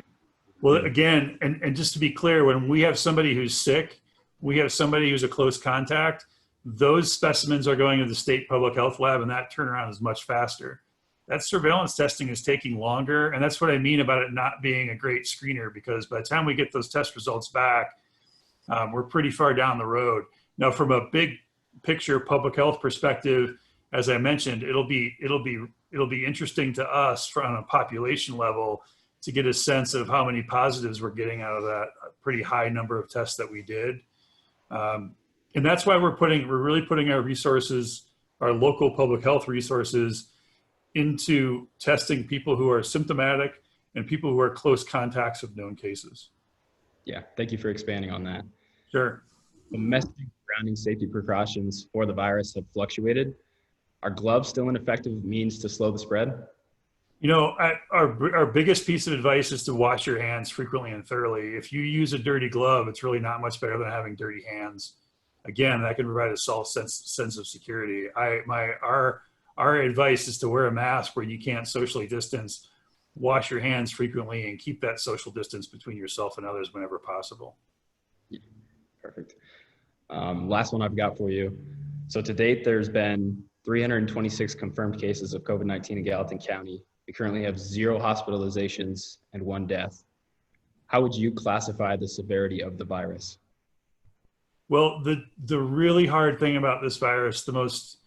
Well, again, and just to be clear, when we have somebody who's sick, we have somebody who's a close contact, those specimens are going to the state public health lab, and that turnaround is much faster. That surveillance testing is taking longer, and that's what I mean about it not being a great screener, because by the time we get those test results back, we're pretty far down the road. Now, from a big picture public health perspective, as I mentioned, it'll be interesting to us on a population level to get a sense of how many positives we're getting out of that pretty high number of tests that we did. And that's why we're really putting our resources, our local public health resources, into testing people who are symptomatic and people who are close contacts of known cases.
Yeah, thank you for expanding on that.
Sure.
The messaging surrounding safety precautions for the virus have fluctuated. Are gloves still an effective means to slow the spread?
Our biggest piece of advice is to wash your hands frequently and thoroughly. If you use a dirty glove, it's really not much better than having dirty hands. Again, that can provide a false sense of security. Our advice is to wear a mask where you can't socially distance, wash your hands frequently, and keep that social distance between yourself and others whenever possible.
Yeah, perfect. Last one I've got for you. So to date, there's been 326 confirmed cases of COVID-19 in Gallatin County. We currently have 0 hospitalizations and 1 death. How would you classify the severity of the virus?
Well, the really hard thing about this virus, the most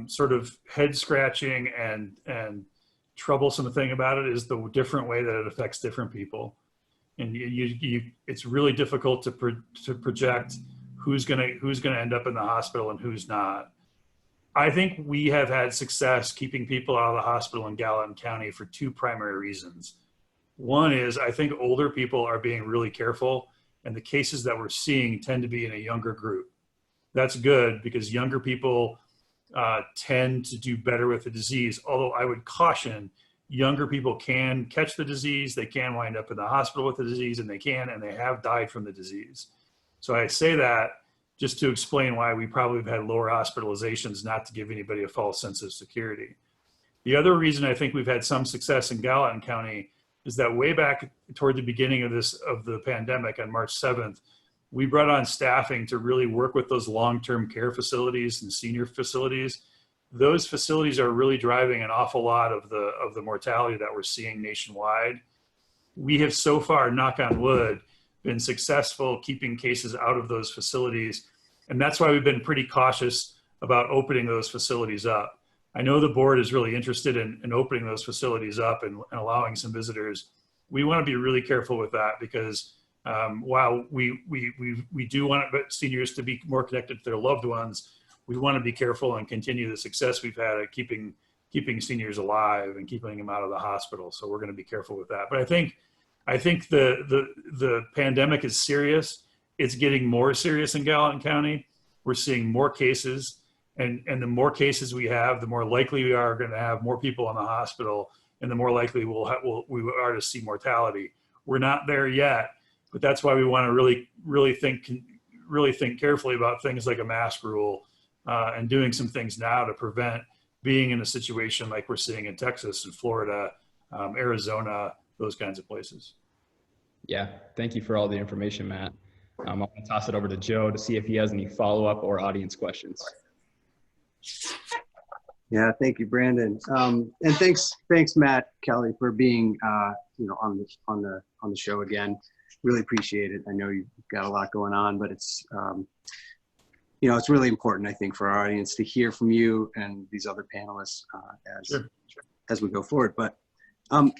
sort of head scratching and troublesome thing about it, is the different way that it affects different people. And it's really difficult to project who's gonna end up in the hospital and who's not. I think we have had success keeping people out of the hospital in Gallatin County for 2 primary reasons. One is I think older people are being really careful, and the cases that we're seeing tend to be in a younger group. That's good because younger people tend to do better with the disease. Although I would caution, younger people can catch the disease, they can wind up in the hospital with the disease, and they have died from the disease. So I say that just to explain why we probably have had lower hospitalizations, not to give anybody a false sense of security. The other reason I think we've had some success in Gallatin County is that way back toward the beginning of the pandemic on March 7th, we brought on staffing to really work with those long-term care facilities and senior facilities. Those facilities are really driving an awful lot of the mortality that we're seeing nationwide. We have so far, knock on wood, been successful keeping cases out of those facilities. And that's why we've been pretty cautious about opening those facilities up. I know the board is really interested in opening those facilities up and allowing some visitors. We want to be really careful with that because while we do want seniors to be more connected to their loved ones, we want to be careful and continue the success we've had at keeping seniors alive and keeping them out of the hospital. So we're going to be careful with that. But I think the pandemic is serious. It's getting more serious in Gallatin County. We're seeing more cases, and the more cases we have, the more likely we are going to have more people in the hospital, and the more likely we are to see mortality. We're not there yet, but that's why we want to really think carefully about things like a mask rule and doing some things now to prevent being in a situation like we're seeing in Texas and Florida, Arizona, those kinds of places.
Yeah, thank you for all the information, Matt. I'm going to toss it over to Joe to see if he has any follow-up or audience questions.
Yeah, thank you, Brandon, and thanks, Matt, Kelley, for being on the show again. Really appreciate it. I know you've got a lot going on, but it's it's really important, I think, for our audience to hear from you and these other panelists as we go forward. But I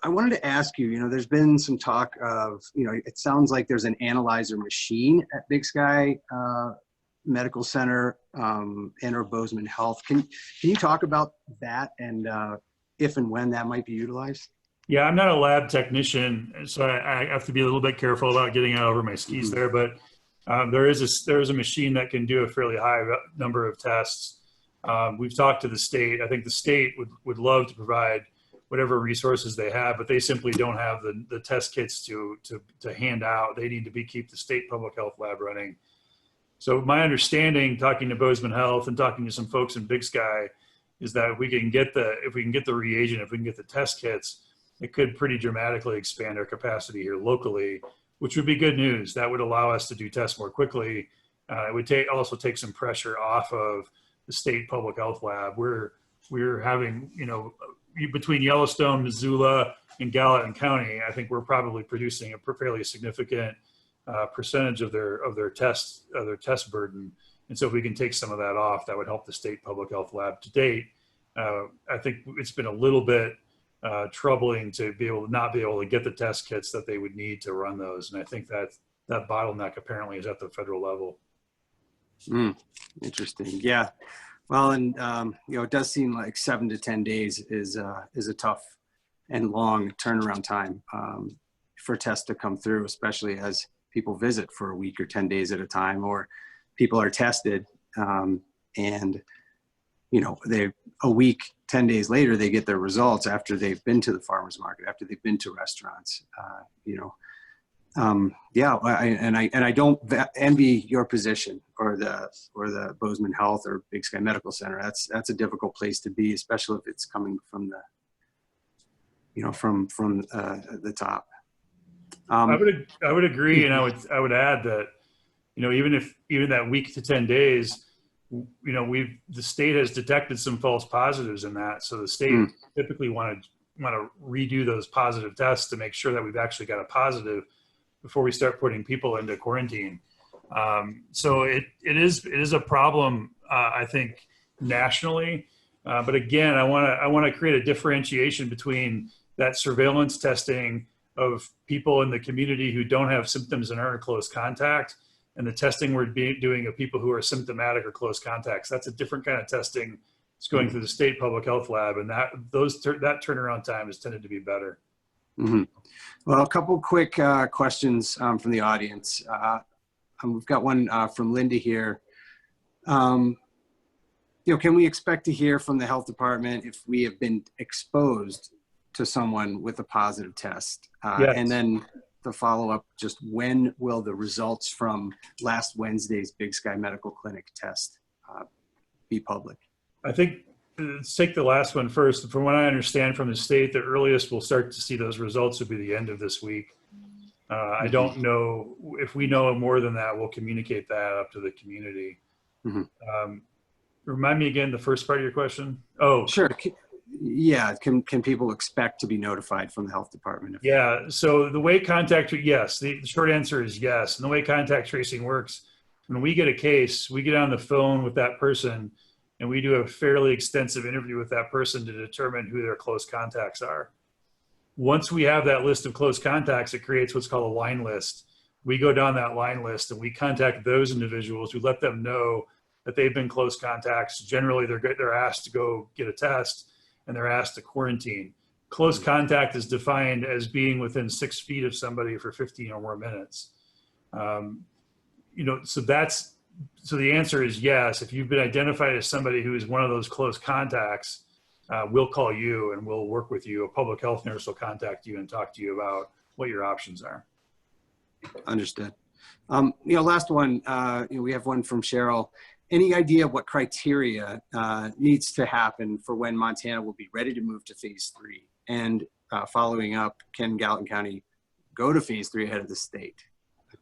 wanted to ask you, there's been some talk of, it sounds like there's an analyzer machine at Big Sky Medical Center and/or Bozeman Health. Can you talk about that and if and when that might be utilized?
Yeah, I'm not a lab technician, so I have to be a little bit careful about getting out over my skis there. But there is a machine that can do a fairly high number of tests. We've talked to the state. I think the state would love to provide whatever resources they have, but they simply don't have the test kits to hand out. They need to keep the state public health lab running. So my understanding, talking to Bozeman Health and talking to some folks in Big Sky, is that if we can get the reagent, if we can get the test kits, it could pretty dramatically expand our capacity here locally, which would be good news. That would allow us to do tests more quickly. It would also take some pressure off of the state public health lab. We're having, between Yellowstone, Missoula, and Gallatin County, I think we're probably producing a fairly significant percentage of their test burden. And so if we can take some of that off, that would help the state public health lab. To date, I think it's been a little bit troubling to not be able to get the test kits that they would need to run those. And I think that bottleneck apparently is at the federal level.
Interesting. Yeah. Well, and it does seem like 7 to 10 days is a tough and long turnaround time for tests to come through, especially as people visit for a week or 10 days at a time, or people are tested and they a week, 10 days later, they get their results after they've been to the farmer's market, after they've been to restaurants. I don't envy your position or the Bozeman Health or Big Sky Medical Center. That's a difficult place to be, especially if it's coming from the top.
I would agree, and I would add that even that week to 10 days, the state has detected some false positives in that. So the state typically want to redo those positive tests to make sure that we've actually got a positive before we start putting people into quarantine. So it is a problem, I think, nationally. But again, I want to create a differentiation between that surveillance testing of people in the community who don't have symptoms and are in close contact, and the testing we're doing of people who are symptomatic or close contacts. That's a different kind of testing. It's going through the state public health lab, and that turnaround time has tended to be better.
Mm-hmm. Well, a couple quick questions from the audience. We've got one from Linda here. Can we expect to hear from the health department if we have been exposed to someone with a positive test?
Yes.
And then the follow-up, just when will the results from last Wednesday's Big Sky Medical Clinic test be public?
I think let's take the last one first. From what I understand from the state, the earliest we'll start to see those results will be the end of this week. I don't know if we know more than that, we'll communicate that up to the community. Remind me again, the first part of your question? Oh,
Sure. Yeah. Can people expect to be notified from the health department?
Yeah. So the way yes, the short answer is yes. And the way contact tracing works, when we get a case, we get on the phone with that person and we do a fairly extensive interview with that person to determine who their close contacts are. Once we have that list of close contacts, it creates what's called a line list. We go down that line list and we contact those individuals. We let them know that they've been close contacts. Generally, they're asked to go get a test and they're asked to quarantine. Close contact is defined as being within 6 feet of somebody for 15 or more minutes. So the answer is yes. If you've been identified as somebody who is one of those close contacts, we'll call you and we'll work with you. A public health nurse will contact you and talk to you about what your options are.
Understood. Last one, we have one from Cheryl. Any idea what criteria needs to happen for when Montana will be ready to move to phase 3? And following up, can Gallatin County go to phase 3 ahead of the state?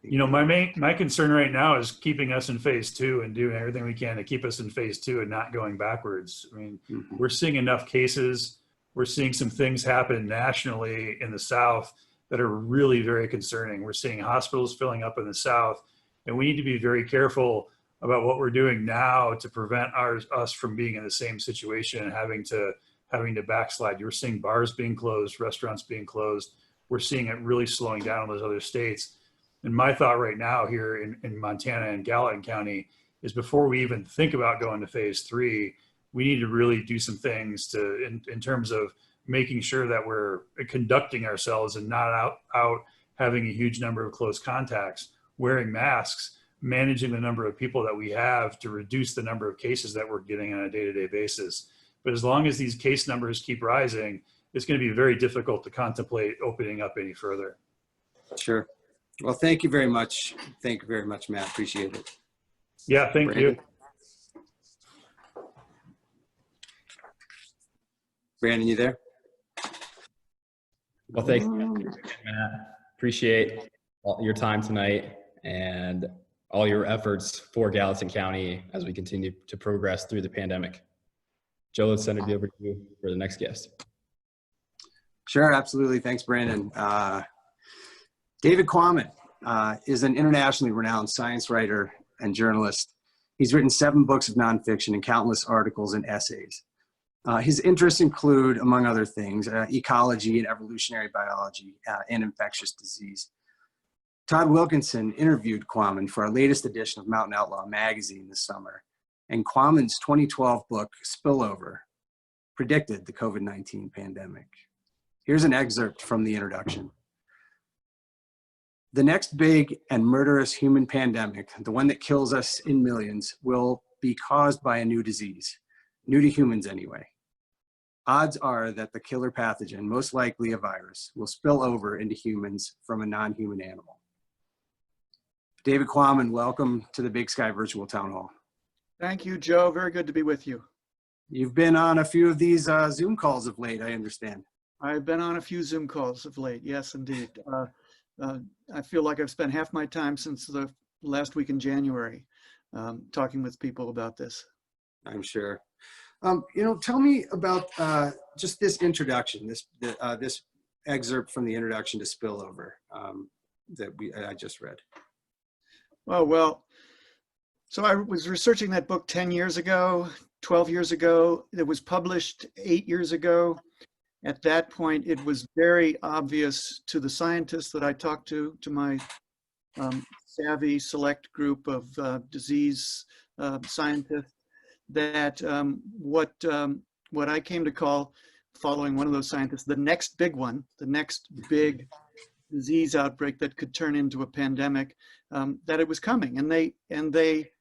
My concern right now is keeping us in phase 2 and doing everything we can to keep us in phase 2 and not going backwards. I mean, we're seeing enough cases. We're seeing some things happen nationally in the South that are really very concerning. We're seeing hospitals filling up in the South, and we need to be very careful about what we're doing now to prevent us from being in the same situation and having to backslide. You're seeing bars being closed, restaurants being closed. We're seeing it really slowing down in those other states. And my thought right now here in Montana and Gallatin County is before we even think about going to phase 3, we need to really do some things in terms of making sure that we're conducting ourselves and not out having a huge number of close contacts, wearing masks, managing the number of people that we have to reduce the number of cases that we're getting on a day-to-day basis. But as long as these case numbers keep rising, it's going to be very difficult to contemplate opening up any further.
Sure. Well, thank you very much. Thank you very much, Matt. Appreciate it.
Yeah, thank you.
Brandon, you there?
Well, thanks, Matt. Appreciate your time tonight and all your efforts for Gallatin County as we continue to progress through the pandemic. Joe, let's send it over to you for the next guest.
Sure, absolutely. Thanks, Brandon. David Quammen is an internationally renowned science writer and journalist. He's written 7 books of nonfiction and countless articles and essays. His interests include, among other things, ecology and evolutionary biology and infectious disease. Todd Wilkinson interviewed Quammen for our latest edition of Mountain Outlaw magazine this summer, and Quammen's 2012 book, Spillover, predicted the COVID-19 pandemic. Here's an excerpt from the introduction. The next big and murderous human pandemic, the one that kills us in millions, will be caused by a new disease, new to humans anyway. Odds are that the killer pathogen, most likely a virus, will spill over into humans from a non-human animal. David Quammen, welcome to the Big Sky Virtual Town Hall.
Thank you, Joe. Very good to be with you.
You've been on a few of these Zoom calls of late, I understand.
I've been on a few Zoom calls of late. Yes, indeed. I feel like I've spent half my time since the last week in January talking with people about this.
I'm sure. Tell me about just this introduction, this excerpt from the introduction to Spillover that I just read.
Oh, well, so I was researching that book 10 years ago, 12 years ago. It was published 8 years ago. At that point, it was very obvious to the scientists that I talked to my savvy select group of disease scientists, that what I came to call, following one of those scientists, the next big one, the next big disease outbreak that could turn into a pandemic, that it was coming. And they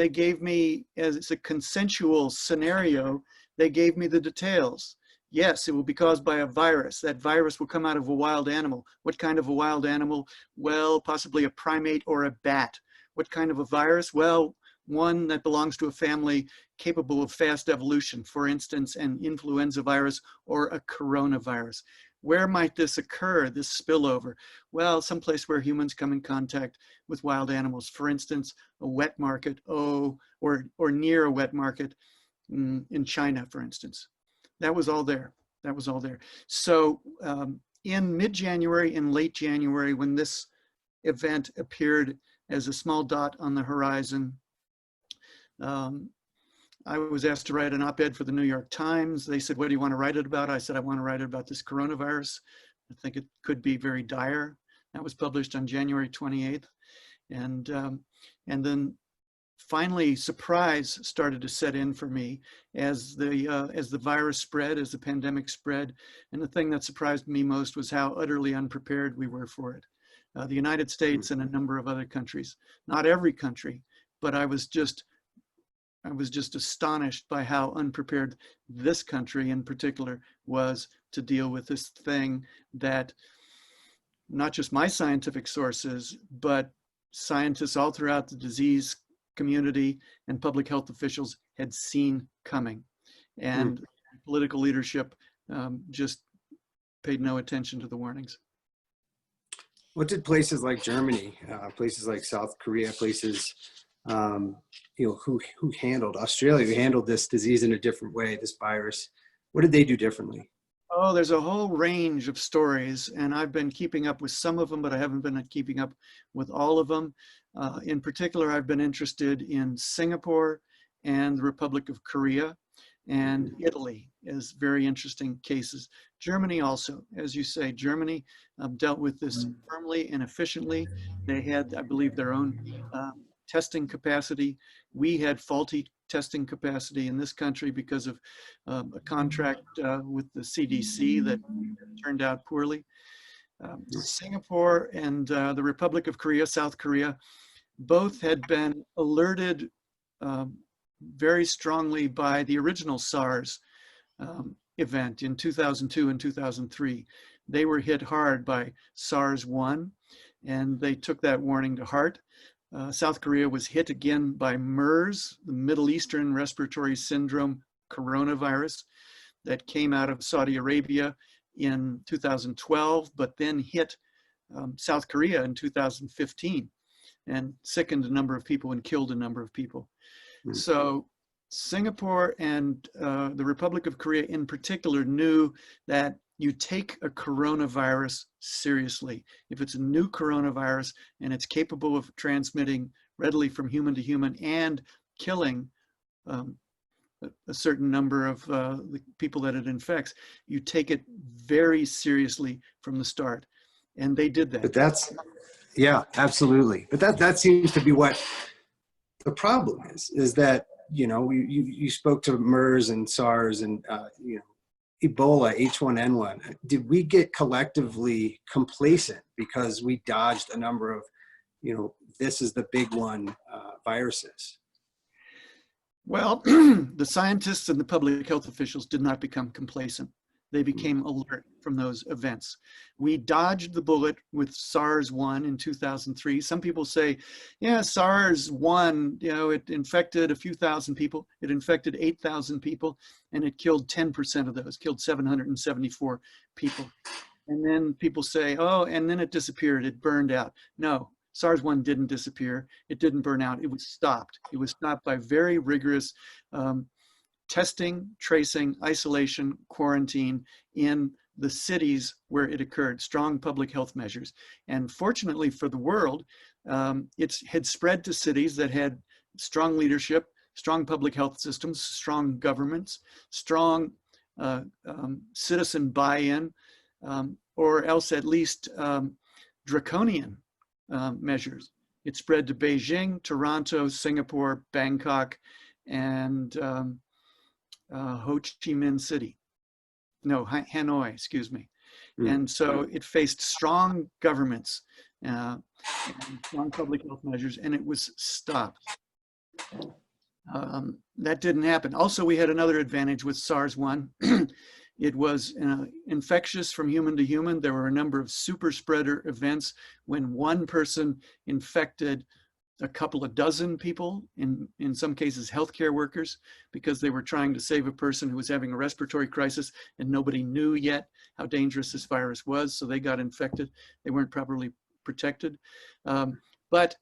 gave me, as a consensual scenario, they gave me the details. Yes, it will be caused by a virus. That virus will come out of a wild animal. What kind of a wild animal? Well, possibly a primate or a bat. What kind of a virus? Well, one that belongs to a family capable of fast evolution, for instance, an influenza virus or a coronavirus. Where might this occur, this spillover? Well, someplace where humans come in contact with wild animals, for instance, a wet market, or near a wet market in China, for instance. That was all there. That was all there. So in mid-January and late January, when this event appeared as a small dot on the horizon, I was asked to write an op-ed for the New York Times. They said, what do you want to write it about? I said, I want to write it about this coronavirus. I think it could be very dire. That was published on January 28th. And then finally, surprise started to set in for me as the virus spread, as the pandemic spread. And the thing that surprised me most was how utterly unprepared we were for it. The United States and a number of other countries, not every country, but I was just astonished by how unprepared this country in particular was to deal with this thing that not just my scientific sources, but scientists all throughout the disease community and public health officials had seen coming. And political leadership just paid no attention to the warnings.
What did places like Germany, places like South Korea, places who handled Australia, who handled this disease in a different way, this virus, what did they do differently?
Oh, there's a whole range of stories, and I've been keeping up with some of them, but I haven't been keeping up with all of them. In particular, I've been interested in Singapore and the Republic of Korea, and Italy as very interesting cases. Germany also, as you say, Germany dealt with this firmly and efficiently. They had, I believe, their own testing capacity. We had faulty testing capacity in this country because of a contract with the CDC that turned out poorly. Singapore and the Republic of Korea, South Korea, both had been alerted very strongly by the original SARS event in 2002 and 2003. They were hit hard by SARS-1, and they took that warning to heart. South Korea was hit again by MERS, the Middle Eastern Respiratory Syndrome coronavirus that came out of Saudi Arabia in 2012, but then hit South Korea in 2015 and sickened a number of people and killed a number of people. So Singapore and the Republic of Korea in particular knew that you take a coronavirus seriously. If it's a new coronavirus and it's capable of transmitting readily from human to human and killing a certain number of the people that it infects, you take it very seriously from the start. And they did that.
But that's, yeah, absolutely. But that seems to be what the problem is that, you spoke to MERS and SARS and, Ebola, H1N1. Did we get collectively complacent because we dodged a number of, this is the big one, viruses?
Well, the scientists and the public health officials did not become complacent. They became alert from those events. We dodged the bullet with SARS-1 in 2003. Some people say, yeah, SARS-1, it infected a few thousand people. It infected 8,000 people, and it killed 10% of those, killed 774 people. And then people say, oh, and then it disappeared, it burned out. No, SARS-1 didn't disappear. It didn't burn out. It was stopped. It was stopped by very rigorous testing, tracing, isolation, quarantine in the cities where it occurred, strong public health measures. And fortunately for the world, it had spread to cities that had strong leadership, strong public health systems, strong governments, strong citizen buy-in, or else at least draconian measures. It spread to Beijing, Toronto, Singapore, Bangkok, and Ho Chi Minh City. No, Hanoi, excuse me. And so it faced strong governments, and strong public health measures, and it was stopped. That didn't happen. Also, we had another advantage with SARS-1. It was infectious from human to human. There were a number of super spreader events when one person infected a couple of dozen people, in some cases healthcare workers, because they were trying to save a person who was having a respiratory crisis and nobody knew yet how dangerous this virus was, so they got infected. They weren't properly protected. But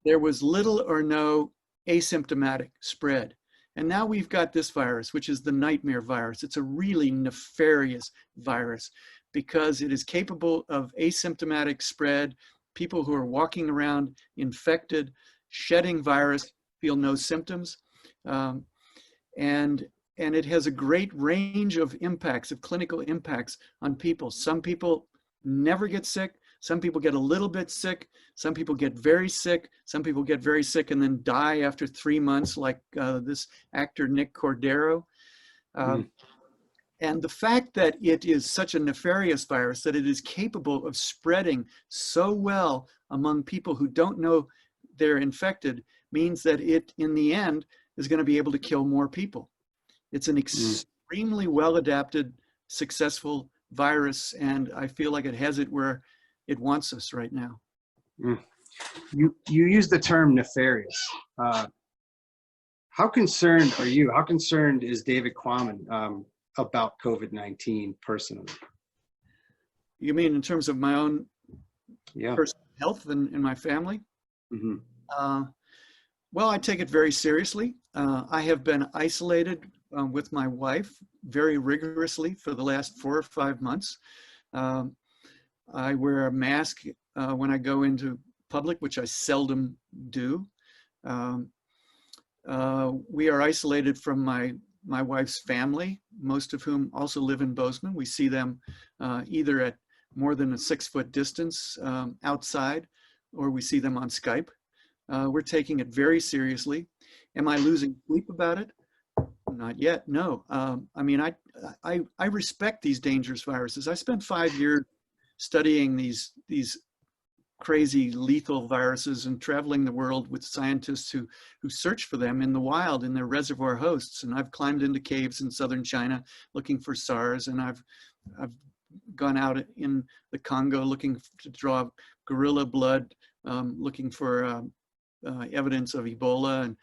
there was little or no asymptomatic spread. And now we've got this virus, which is the nightmare virus. It's a really nefarious virus because it is capable of asymptomatic spread. People who are walking around infected, shedding virus, feel no symptoms. And it has a great range of impacts, of clinical impacts on people. Some people never get sick. Some people get a little bit sick. Some people get very sick. Some people get very sick and then die after 3 months, like this actor Nick Cordero. And the fact that it is such a nefarious virus, that it is capable of spreading so well among people who don't know they're infected, means that it, in the end, is going to be able to kill more people. It's an extremely well-adapted, successful virus, and I feel like it has it where it wants us right now.
You use the term nefarious. How concerned are you? How concerned is David Quammen about COVID-19 personally?
You mean in terms of my own personal health and my family? Well, I take it very seriously. I have been isolated with my wife very rigorously for the last 4 or 5 months. I wear a mask when I go into public, which I seldom do. We are isolated from my wife's family, most of whom also live in Bozeman. We see them either at more than a 6-foot distance outside, or we see them on Skype. We're taking it very seriously. Am I losing sleep about it? Not yet, no. I mean, I respect these dangerous viruses. I spent 5 years studying these crazy lethal viruses and traveling the world with scientists who search for them in the wild in their reservoir hosts. And I've climbed into caves in southern China looking for SARS, and I've gone out in the Congo looking to draw gorilla blood, looking for evidence of Ebola.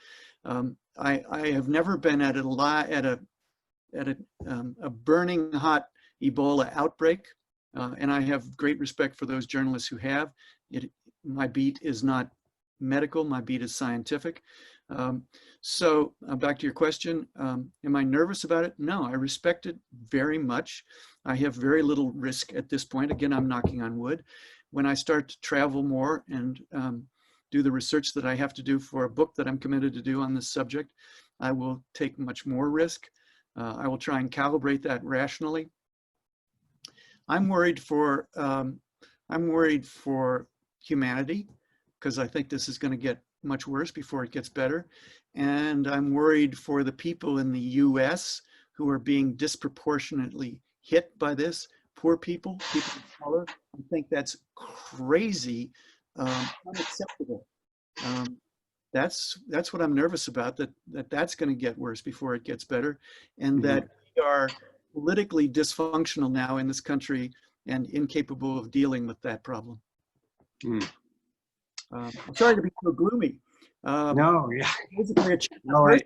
And I have never been at a burning hot Ebola outbreak. And I have great respect for those journalists who have. My beat is not medical, my beat is scientific. So back to your question, am I nervous about it? No, I respect it very much. I have very little risk at this point. Again, I'm knocking on wood. When I start to travel more and do the research that I have to do for a book that I'm committed to do on this subject, I will take much more risk. I will try and calibrate that rationally. I'm worried for humanity, because I think this is going to get much worse before it gets better. And I'm worried for the people in the US who are being disproportionately hit by this. Poor people, people of color. I think that's crazy, unacceptable. That's what I'm nervous about, that's going to get worse before it gets better. And that we are politically dysfunctional now in this country and incapable of dealing with that problem. I'm sorry to be so gloomy.
No, yeah. No,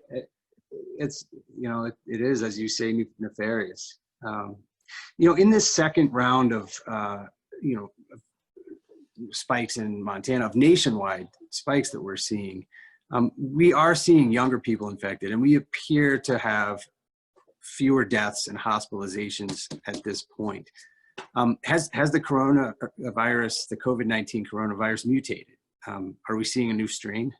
it's, you know, it is, as you say, nefarious. You know, in this second round of, you know, spikes in Montana, of nationwide spikes that we're seeing, we are seeing younger people infected, and we appear to have fewer deaths and hospitalizations at this point. Has the coronavirus, the COVID-19 coronavirus, mutated? Are we seeing a new strain?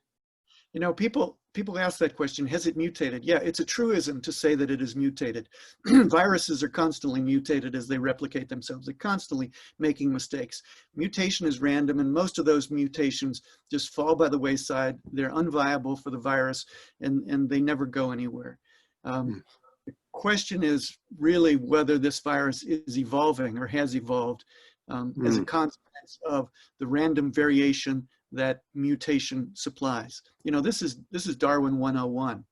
You know, people ask that question, has it mutated? Yeah, it's a truism to say that it is mutated. Viruses are constantly mutated as they replicate themselves. They're constantly making mistakes. Mutation is random, and most of those mutations just fall by the wayside. They're unviable for the virus, and they never go anywhere. The question is really whether this virus is evolving or has evolved as a consequence of the random variation that mutation supplies. You know, this is Darwin 101.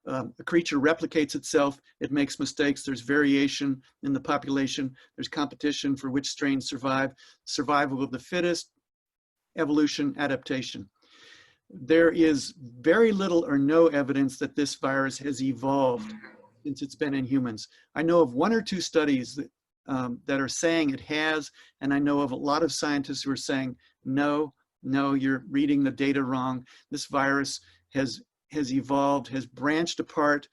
A creature replicates itself, it makes mistakes, there's variation in the population, there's competition for which strains survive, survival of the fittest, evolution, adaptation. there is very little or no evidence that this virus has evolved since it's been in humans. I know of 1 or 2 studies that are saying it has, and I know of a lot of scientists who are saying, no, you're reading the data wrong. This virus has evolved, has branched apart,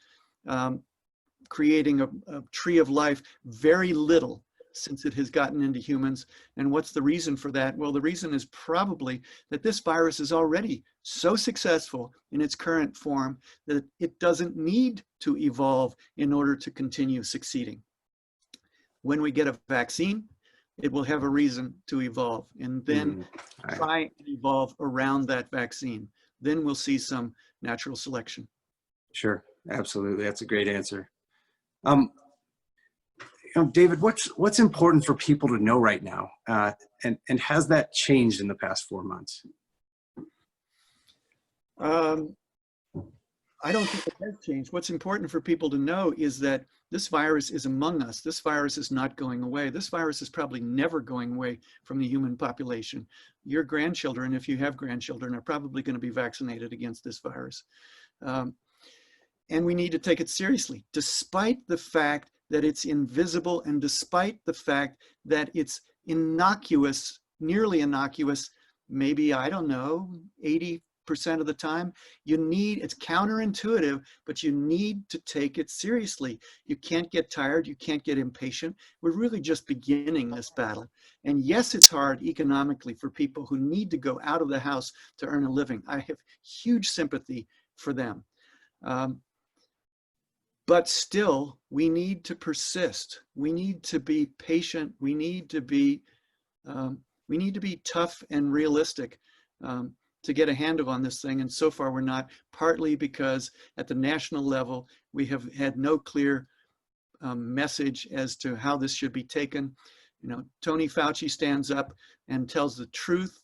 creating a tree of life, very little since it has gotten into humans. And what's the reason for that? Well, the reason is probably that this virus is already so successful in its current form that it doesn't need to evolve in order to continue succeeding. When we get a vaccine, it will have a reason to evolve, and then try and evolve around that vaccine. Then we'll see some natural selection.
Sure, absolutely. That's a great answer. David, what's important for people to know right now, and has that changed in the past 4 months?
I don't think it has changed. What's important for people to know is that this virus is among us. This virus is not going away. This virus is probably never going away from the human population. Your grandchildren, if you have grandchildren, are probably going to be vaccinated against this virus. And we need to take it seriously, despite the fact that it's invisible and despite the fact that it's innocuous, nearly innocuous, maybe, I don't know, 80% of the time. It's counterintuitive, but you need to take it seriously. You can't get tired, you can't get impatient. We're really just beginning this battle. And yes, it's hard economically for people who need to go out of the house to earn a living. I have huge sympathy for them. But still, we need to persist. We need to be patient. We need to be tough and realistic to get a handle on this thing. And so far, we're not. Partly because at the national level, we have had no clear message as to how this should be taken. You know, Tony Fauci stands up and tells the truth,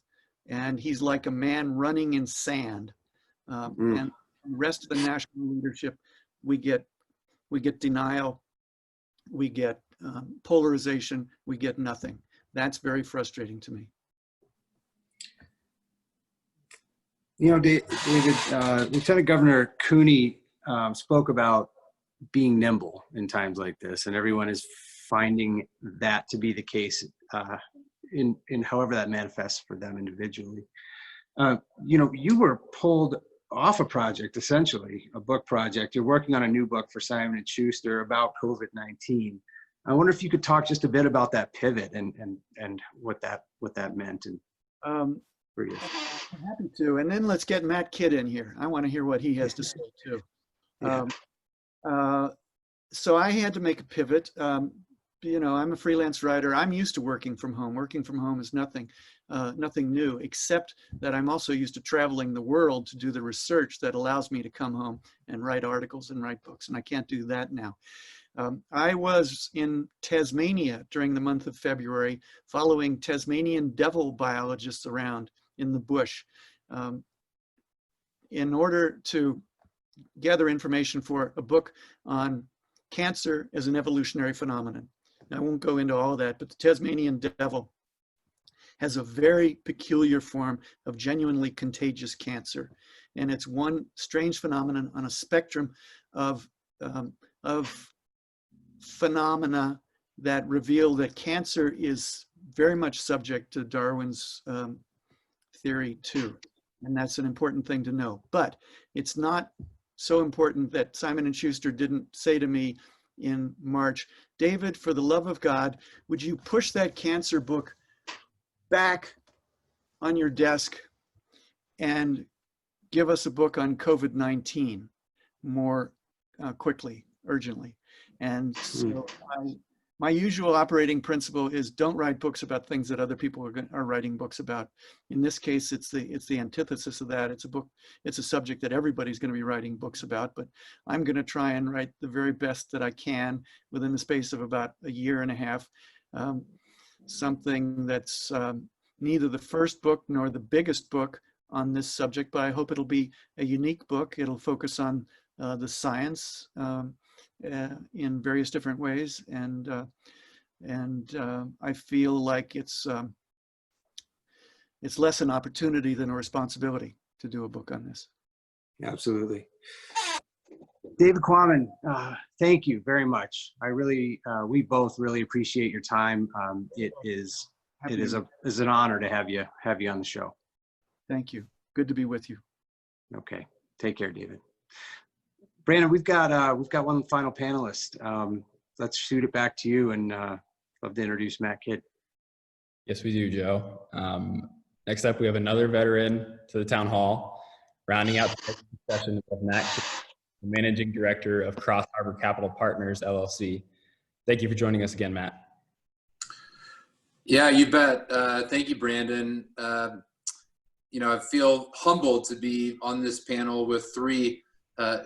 and he's like a man running in sand. And the rest of the national leadership, we get denial, we get polarization, we get nothing. That's very frustrating to me.
You know, David, Lieutenant Governor Cooney spoke about being nimble in times like this, and everyone is finding that to be the case in however that manifests for them individually. You know, you were pulled off a project, essentially, a book project. You're working on a new book for Simon & Schuster about COVID-19. I wonder if you could talk just a bit about that pivot and what that meant and for you.
I'm happy to. And then let's get Matt Kidd in here. I want to hear what he has to say too.
Yeah.
So I had to make a pivot. You know, I'm a freelance writer. I'm used to working from home. Working from home is nothing new, except that I'm also used to traveling the world to do the research that allows me to come home and write articles and write books, and I can't do that now. I was in Tasmania during the month of February, following Tasmanian devil biologists around in the bush in order to gather information for a book on cancer as an evolutionary phenomenon. I won't go into all that, but the Tasmanian devil has a very peculiar form of genuinely contagious cancer. And it's one strange phenomenon on a spectrum of phenomena that reveal that cancer is very much subject to Darwin's theory too. And that's an important thing to know. But it's not so important that Simon & Schuster didn't say to me in March, David, for the love of God, would you push that cancer book back on your desk and give us a book on COVID-19 more quickly, urgently. And so my usual operating principle is don't write books about things that other people are writing books about. In this case, it's the antithesis of that. It's a subject that everybody's going to be writing books about, but I'm going to try and write the very best that I can within the space of about a year and a half. Something that's neither the first book nor the biggest book on this subject, but I hope it'll be a unique book. It'll focus on the science in various different ways, and I feel like it's less an opportunity than a responsibility to do a book on this.
Absolutely. David Quammen, thank you very much. I really, we both really appreciate your time. It is an honor to have you on the show.
Thank you. Good to be with you.
Okay. Take care, David. Brandon, we've got one final panelist. Let's shoot it back to you, and love to introduce Matt Kidd.
Yes, we do, Joe. Next up, we have another veteran to the town hall, rounding out the session of Matt Kidd, the Managing Director of CrossHarbor Capital Partners, LLC. Thank you for joining us again, Matt.
Yeah, you bet. Thank you, Brandon. I feel humbled to be on this panel with three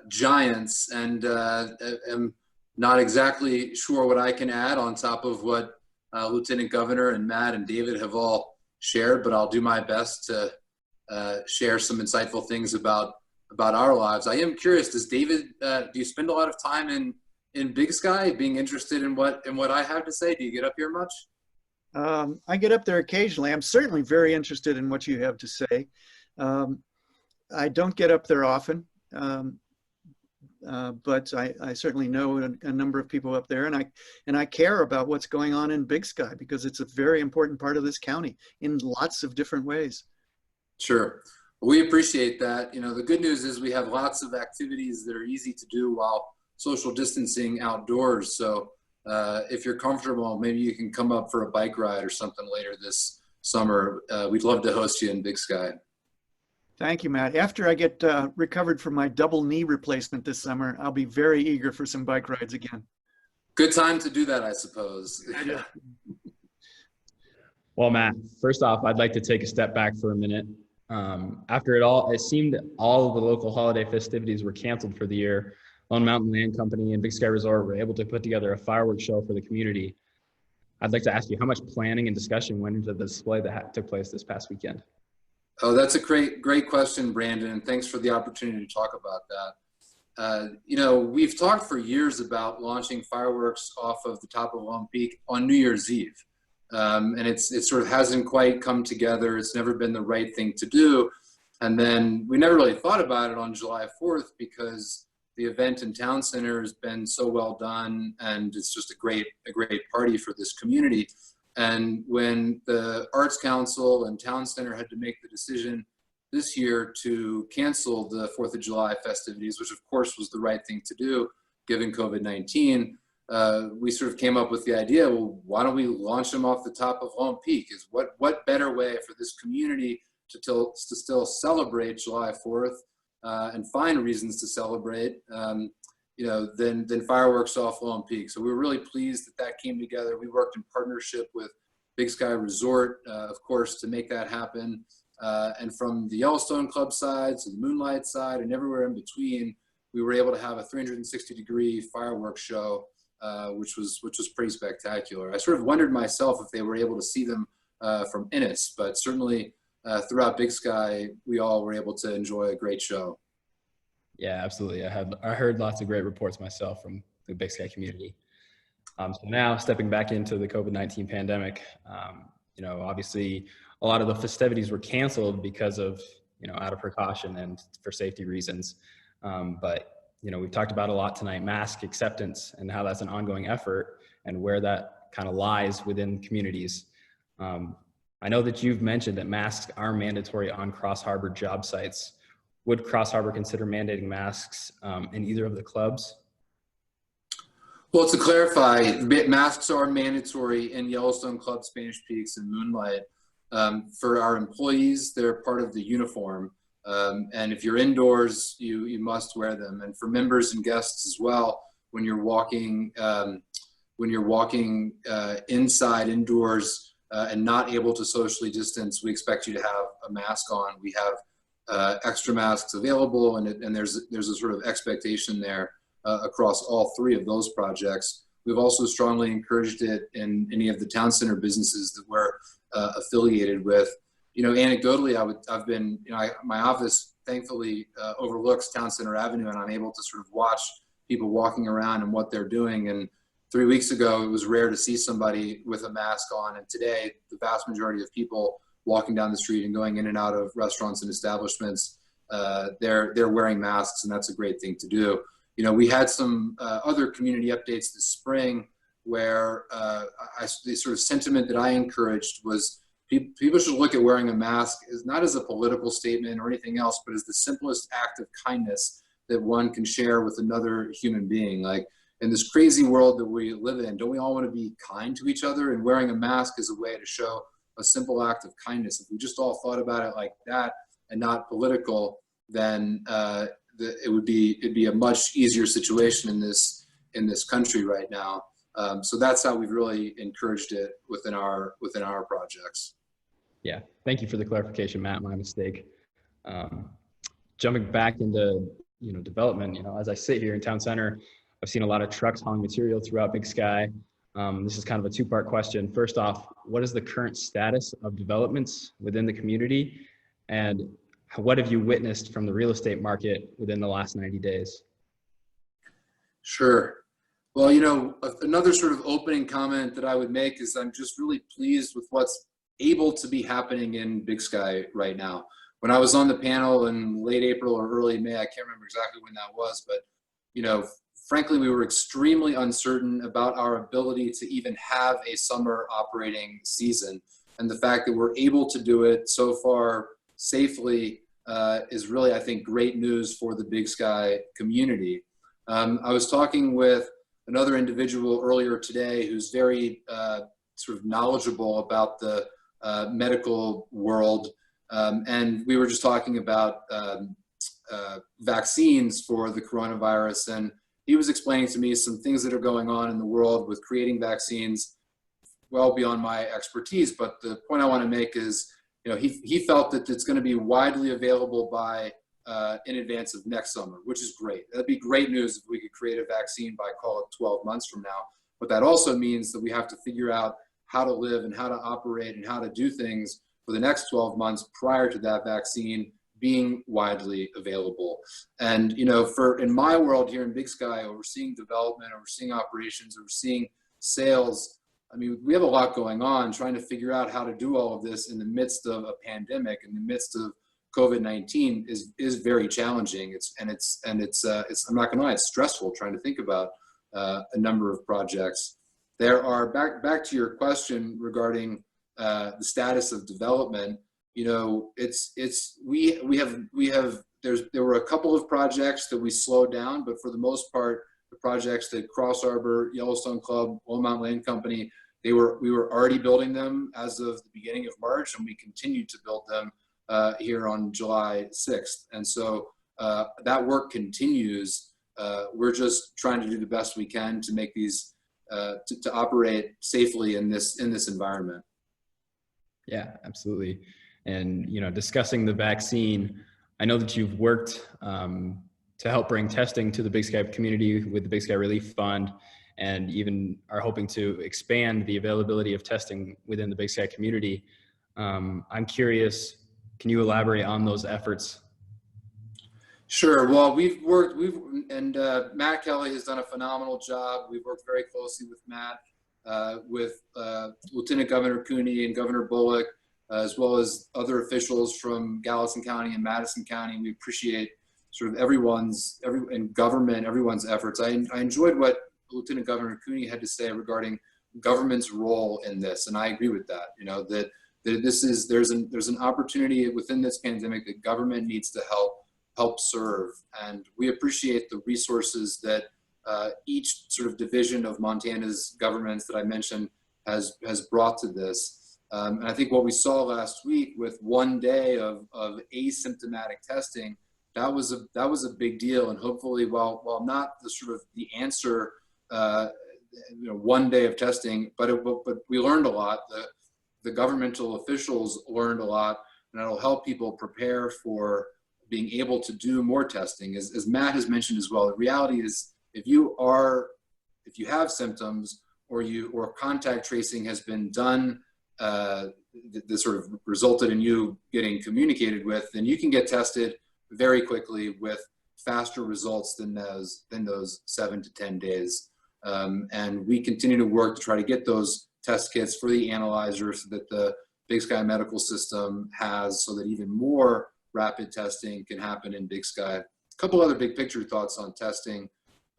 giants, and am not exactly sure what I can add on top of what Lieutenant Governor and Matt and David have all shared, but I'll do my best to share some insightful things about our lives. I am curious, does David, do you spend a lot of time in Big Sky, being interested in what I have to say? Do you get up here much?
I get up there occasionally. I'm certainly very interested in what you have to say. I don't get up there often, but I certainly know a number of people up there, and I care about what's going on in Big Sky because it's a very important part of this county in lots of different ways. Sure.
We appreciate that. The good news is we have lots of activities that are easy to do while social distancing outdoors. So if you're comfortable, maybe you can come up for a bike ride or something later this summer. We'd love to host you in Big Sky.
Thank you, Matt. After I get recovered from my double knee replacement this summer, I'll be very eager for some bike rides again.
Good time to do that, I suppose.
Well, Matt, first off, I'd like to take a step back for a minute. After it all, it seemed all of the local holiday festivities were canceled for the year. Lone Mountain Land Company and Big Sky Resort were able to put together a fireworks show for the community. I'd like to ask you how much planning and discussion went into the display that took place this past weekend.
Oh, that's a great question, Brandon, and thanks for the opportunity to talk about that. We've talked for years about launching fireworks off of the top of Lone Peak on New Year's Eve, and it sort of hasn't quite come together. It's never been the right thing to do, and then we never really thought about it on July 4th because the event in Town Center has been so well done, and it's just a great party for this community. And when the Arts Council and Town Center had to make the decision this year to cancel the 4th of July festivities, which of course was the right thing to do given COVID-19, we sort of came up with the idea, well, why don't we launch them off the top of Lone Peak? Is what better way for this community to still celebrate July 4th and find reasons to celebrate, than fireworks off Lone Peak. So we were really pleased that came together. We worked in partnership with Big Sky Resort, of course, to make that happen. And from the Yellowstone Club side to the Moonlight side and everywhere in between, we were able to have a 360-degree fireworks show, which was pretty spectacular. I sort of wondered myself if they were able to see them from Innis, but certainly throughout Big Sky, we all were able to enjoy a great show.
Yeah, absolutely. I heard lots of great reports myself from the Big Sky community. So now stepping back into the COVID-19 pandemic, obviously a lot of the festivities were canceled because of, out of precaution and for safety reasons. But we've talked about a lot tonight, mask acceptance and how that's an ongoing effort and where that kind of lies within communities. I know that you've mentioned that masks are mandatory on CrossHarbor job sites. Would CrossHarbor consider mandating masks in either of the clubs?
Well, to clarify, masks are mandatory in Yellowstone Club, Spanish Peaks, and Moonlight. For our employees, they're part of the uniform. And if you're indoors, you must wear them. And for members and guests as well, when you're walking inside, indoors, and not able to socially distance, we expect you to have a mask on. We have extra masks available, and there's a sort of expectation there across all three of those projects. We've also strongly encouraged it in any of the town center businesses that we're affiliated with. Anecdotally, my office thankfully overlooks Town Center Avenue, and I'm able to sort of watch people walking around and what they're doing. And 3 weeks ago, it was rare to see somebody with a mask on, and today the vast majority of people walking down the street and going in and out of restaurants and establishments they're wearing masks, and that's a great thing to do. You know, we had some other community updates this spring where the sort of sentiment that I encouraged was people should look at wearing a mask as not as a political statement or anything else, but as the simplest act of kindness that one can share with another human being. Like, in this crazy world that we live in, don't we all want to be kind to each other? And wearing a mask is a way to show a simple act of kindness. If we just all thought about it like that and not political, then it'd be a much easier situation in this country right now. So that's how we've really encouraged it within our projects.
Yeah, thank you for the clarification, Matt. My mistake. Jumping back into development, as I sit here in town center, I've seen a lot of trucks hauling material throughout Big Sky. This is kind of a two-part question. First off, what is the current status of developments within the community? And what have you witnessed from the real estate market within the last 90 days?
Sure. Well, another sort of opening comment that I would make is I'm just really pleased with what's able to be happening in Big Sky right now. When I was on the panel in late April or early May, I can't remember exactly when that was, but frankly, we were extremely uncertain about our ability to even have a summer operating season. And the fact that we're able to do it so far safely is really, I think, great news for the Big Sky community. I was talking with another individual earlier today who's very sort of knowledgeable about the medical world. And we were just talking about vaccines for the coronavirus. And he was explaining to me some things that are going on in the world with creating vaccines well beyond my expertise. But the point I want to make is, he felt that it's going to be widely available by in advance of next summer, which is great. That'd be great news if we could create a vaccine by, call it, 12 months from now. But that also means that we have to figure out how to live and how to operate and how to do things for the next 12 months prior to that vaccine being widely available. And, in my world here in Big Sky, overseeing development, overseeing operations, overseeing sales, I mean, we have a lot going on trying to figure out how to do all of this in the midst of a pandemic, in the midst of COVID-19 is very challenging. I'm not gonna lie, it's stressful trying to think about a number of projects. There are, back to your question regarding the status of development, there were a couple of projects that we slowed down, but for the most part, the projects that CrossHarbor, Yellowstone Club, Old Mountain Land Company, we were already building them as of the beginning of March, and we continued to build them here on July 6th. And so that work continues. We're just trying to do the best we can to make these, to operate safely in this environment.
Yeah, absolutely. And, discussing the vaccine, I know that you've worked to help bring testing to the Big Sky community with the Big Sky Relief Fund, and even are hoping to expand the availability of testing within the Big Sky community. I'm curious, can you elaborate on those efforts?
Sure. Well, Matt Kelley has done a phenomenal job. We've worked very closely with Matt, with Lieutenant Governor Cooney and Governor Bullock, as well as other officials from Gallatin County and Madison County. We appreciate sort of everyone's efforts. I enjoyed what Lieutenant Governor Cooney had to say regarding government's role in this, and I agree with that. That there's an opportunity within this pandemic that government needs to help serve, and we appreciate the resources that each sort of division of Montana's governments that I mentioned has brought to this. And I think what we saw last week with 1 day of asymptomatic testing, that was a big deal. And hopefully, while not the sort of the answer, 1 day of testing, but we learned a lot. The governmental officials learned a lot, and it'll help people prepare for being able to do more testing. As Matt has mentioned as well, the reality is if you have symptoms or contact tracing has been done, that sort of resulted in you getting communicated with, then you can get tested very quickly with faster results than those 7 to 10 days. And we continue to work to try to get those test kits for the analyzers that the Big Sky medical system has, so that even more rapid testing can happen in Big Sky. A couple other big picture thoughts on testing.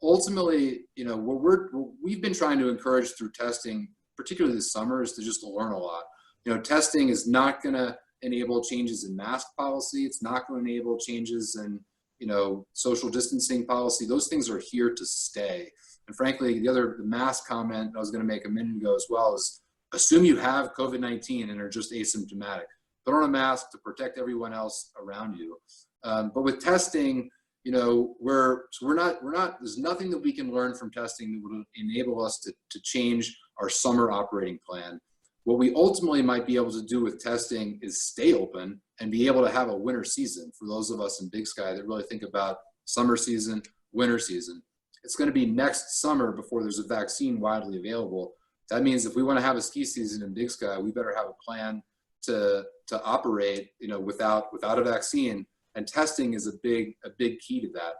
Ultimately, you know, what we've been trying to encourage through testing, particularly this summer, is to just learn a lot. You know, testing is not going to enable changes in mask policy. It's not going to enable changes in, you know, social distancing policy. Those things are here to stay. And frankly, the mask comment I was going to make a minute ago as well is, assume you have COVID-19 and are just asymptomatic. Put on a mask to protect everyone else around you. But with testing, you know, there's nothing that we can learn from testing that would enable us to change our summer operating plan. What we ultimately might be able to do with testing is stay open and be able to have a winter season for those of us in Big Sky that really think about summer season, winter season. It's going to be next summer before there's a vaccine widely available. That means if we want to have a ski season in Big Sky, we better have a plan to operate, you know, without a vaccine. And testing is a big key to that.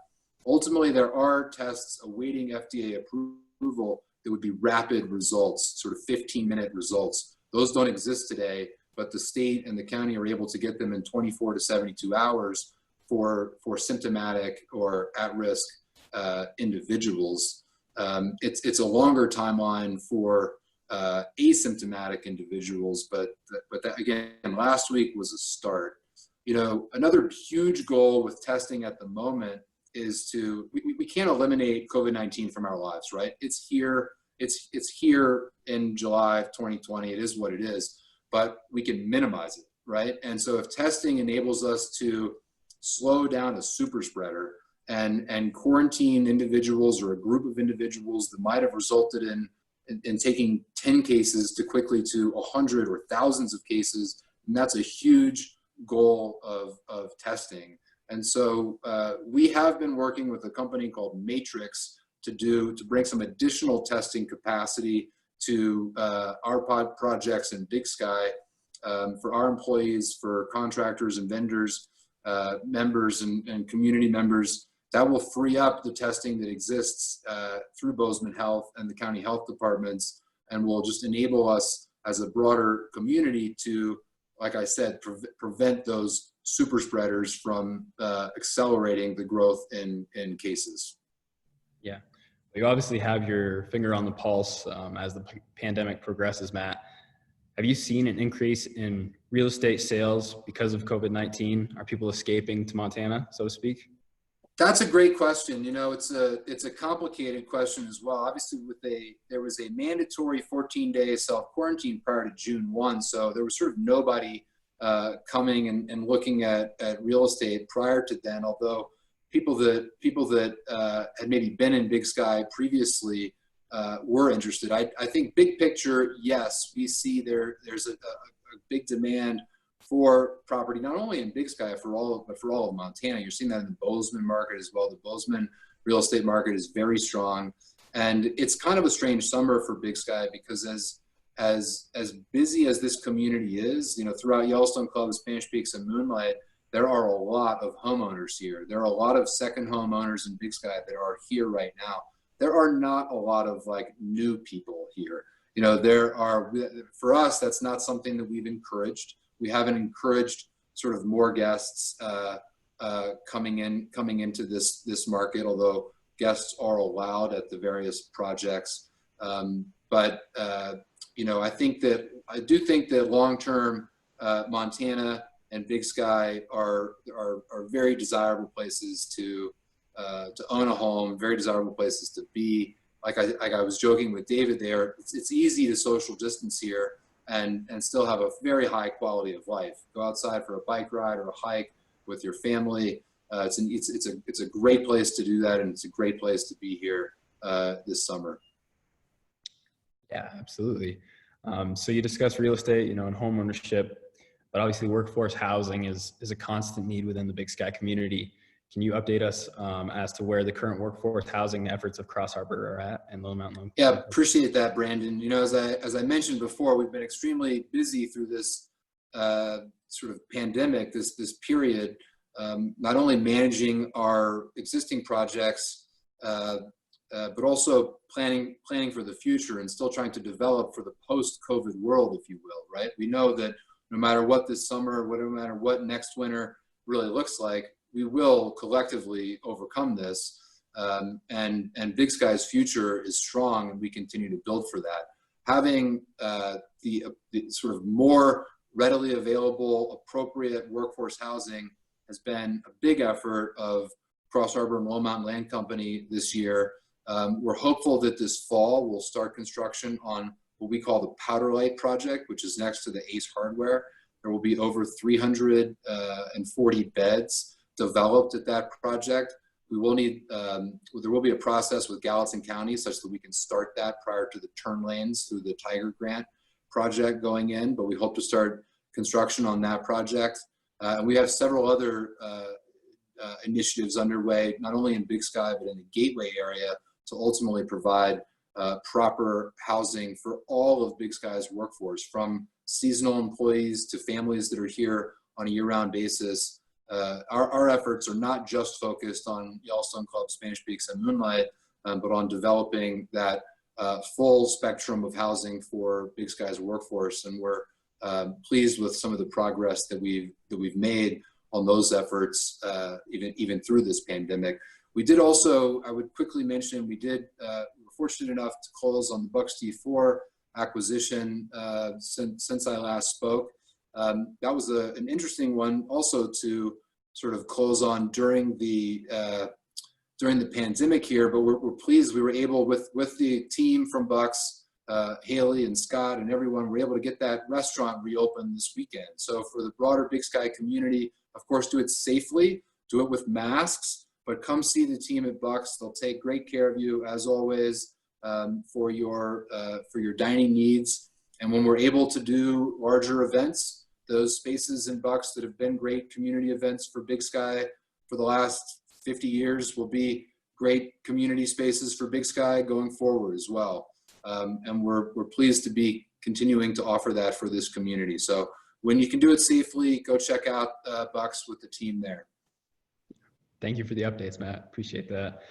Ultimately, there are tests awaiting FDA approval that would be rapid results, sort of 15-minute results. Those don't exist today, but the state and the county are able to get them in 24 to 72 hours for symptomatic or at-risk individuals. It's a longer timeline for asymptomatic individuals, but that, again, last week was a start. You know, another huge goal with testing at the moment is we can't eliminate COVID-19 from our lives, right? It's here. It's here in July of 2020. It is what it is, but we can minimize it, right? And so if testing enables us to slow down a super spreader and quarantine individuals or a group of individuals that might have resulted in taking 10 cases to quickly to 100 or thousands of cases, and that's a huge goal of testing. And so we have been working with a company called Matrix to bring some additional testing capacity to our projects in Big Sky for our employees, for contractors and vendors, members and community members. That will free up the testing that exists through Bozeman Health and the county health departments, and will just enable us as a broader community to, like I said, prevent those super spreaders from accelerating the growth in cases.
Yeah, you obviously have your finger on the pulse as the pandemic progresses, Matt. Have you seen an increase in real estate sales because of COVID-19? Are people escaping to Montana, so to speak?
That's a great question. You know, it's a complicated question as well. Obviously, there was a mandatory 14-day self-quarantine prior to June 1, so there was sort of nobody coming and looking at real estate prior to then. Although people that had maybe been in Big Sky previously were interested. I think big picture, yes, we see there's a big demand for property, not only in Big Sky, but for all of Montana. You're seeing that in the Bozeman market as well. The Bozeman real estate market is very strong. And it's kind of a strange summer for Big Sky because as busy as this community is, you know, throughout Yellowstone Club, Spanish Peaks, and Moonlight, there are a lot of homeowners here. There are a lot of second homeowners in Big Sky that are here right now. There are not a lot of like new people here. You know, for us, that's not something that we've encouraged. We haven't encouraged sort of more guests coming into this market, although guests are allowed at the various projects. But you know, I do think that long-term Montana and Big Sky are very desirable places to own a home, very desirable places to be. Like I was joking with David there, it's easy to social distance here and still have a very high quality of life. Go outside for a bike ride or a hike with your family. It's a great place to do that, and it's a great place to be here this summer.
Yeah, absolutely. So you discussed real estate, you know, and home ownership, but obviously workforce housing is a constant need within the Big Sky community. Can you update us as to where the current workforce housing efforts of CrossHarbor are at and Lone Mountain Loan?
Yeah, appreciate that, Brandon. You know, as I mentioned before, we've been extremely busy through this sort of pandemic, this period, not only managing our existing projects, but also planning for the future and still trying to develop for the post-COVID world, if you will, right? We know that no matter what this summer, no matter what next winter, really looks like, we will collectively overcome this. And Big Sky's future is strong, and we continue to build for that. Having the sort of more readily available, appropriate workforce housing has been a big effort of CrossHarbor and Lone Mountain Land Company this year. We're hopeful that this fall we'll start construction on what we call the Powder Light Project, which is next to the Ace Hardware. There will be over 340 beds developed at that project. We will need, there will be a process with Gallatin County such that we can start that prior to the turn lanes through the Tiger Grant project going in, but we hope to start construction on that project. And we have several other initiatives underway, not only in Big Sky, but in the Gateway area to ultimately provide proper housing for all of Big Sky's workforce, from seasonal employees to families that are here on a year-round basis. Our efforts are not just focused on Yellowstone Club, Spanish Peaks, and Moonlight, but on developing that full spectrum of housing for Big Sky's workforce. And we're pleased with some of the progress that we've made on those efforts, even through this pandemic. We did also, I would quickly mention, we were fortunate enough to close on the Bucks T4 acquisition since I last spoke. That was an interesting one also to sort of close on during the pandemic here, but we're pleased we were able, with the team from Bucks, Haley and Scott and everyone, were able to get that restaurant reopened this weekend. So for the broader Big Sky community, of course, do it safely, do it with masks, but come see the team at Bucks. They'll take great care of you, as always, for your dining needs. And when we're able to do larger events, those spaces in Bucks that have been great community events for Big Sky for the last 50 years will be great community spaces for Big Sky going forward as well. And we're pleased to be continuing to offer that for this community. So when you can do it safely, go check out Bucks with the team there.
Thank you for the updates, Matt. Appreciate that.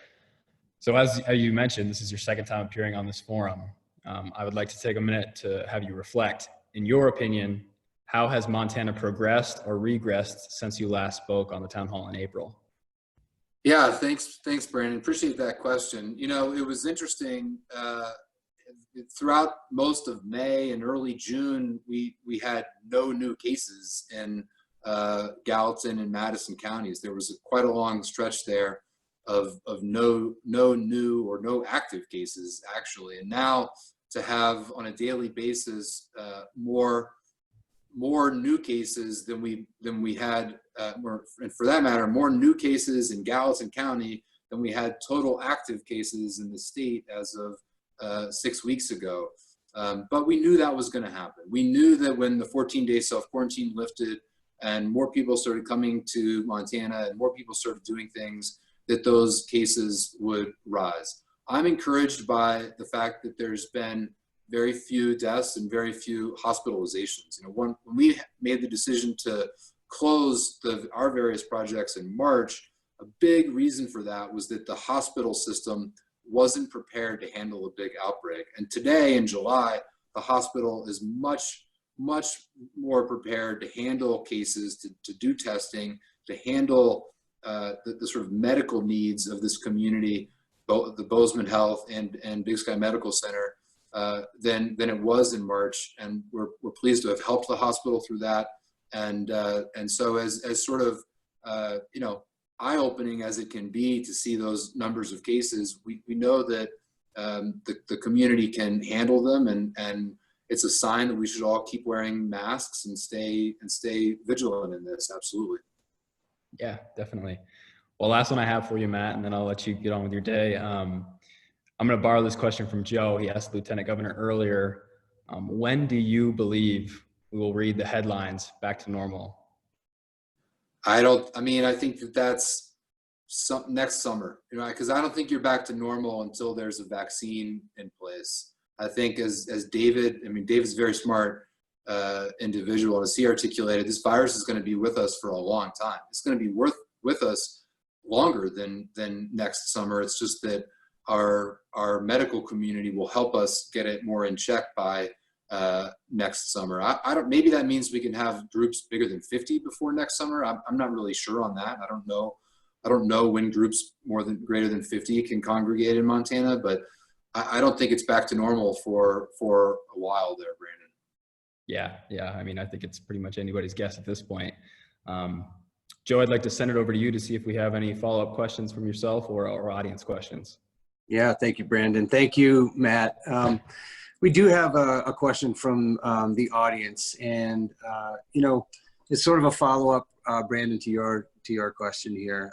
So as you mentioned, this is your second time appearing on this forum. I would like to take a minute to have you reflect. In your opinion, how has Montana progressed or regressed since you last spoke on the town hall in April?
Yeah, thanks, Brandon. Appreciate that question. You know, it was interesting. Throughout most of May and early June, we had no new cases in Gallatin and Madison counties. There was quite a long stretch there of no new or no active cases, actually. And now to have on a daily basis more new cases than we had, and for that matter, more new cases in Gallatin County than we had total active cases in the state as of 6 weeks ago. But we knew that was going to happen. We knew that when the 14-day self-quarantine lifted and more people started coming to Montana and more people started doing things, that those cases would rise. I'm encouraged by the fact that there's been very few deaths and very few hospitalizations. You know, when we made the decision to close our various projects in March, a big reason for that was that the hospital system wasn't prepared to handle a big outbreak. And today in July, the hospital is much more prepared to handle cases, to do testing, to handle the sort of medical needs of this community, both the Bozeman Health and Big Sky Medical Center, than it was in March. And we're pleased to have helped the hospital through that. And so as sort of, you know, eye-opening as it can be to see those numbers of cases, we know that the community can handle them, and it's a sign that we should all keep wearing masks and stay vigilant in this. Absolutely.
Yeah, definitely. Well, last one I have for you, Matt, and then I'll let you get on with your day. I'm going to borrow this question from Joe. He asked Lieutenant Governor earlier, when do you believe we will read the headlines back to normal?
I think that's next summer, you know, because I don't think you're back to normal until there's a vaccine in place. I think as David, David's a very smart individual, as he articulated, this virus is going to be with us for a long time. It's going to be with us longer than next summer. It's just that our medical community will help us get it more in check by next summer. I don't, maybe that means we can have groups bigger than 50 before next summer. I'm not really sure on that. I don't know when groups greater than 50 can congregate in Montana, but I don't think it's back to normal for a while there, Brandon.
Yeah. I mean, I think it's pretty much anybody's guess at this point. Joe, I'd like to send it over to you to see if we have any follow-up questions from yourself or audience questions.
Yeah, thank you, Brandon. Thank you, Matt. We do have a question from the audience, and it's sort of a follow-up, Brandon, to your question here.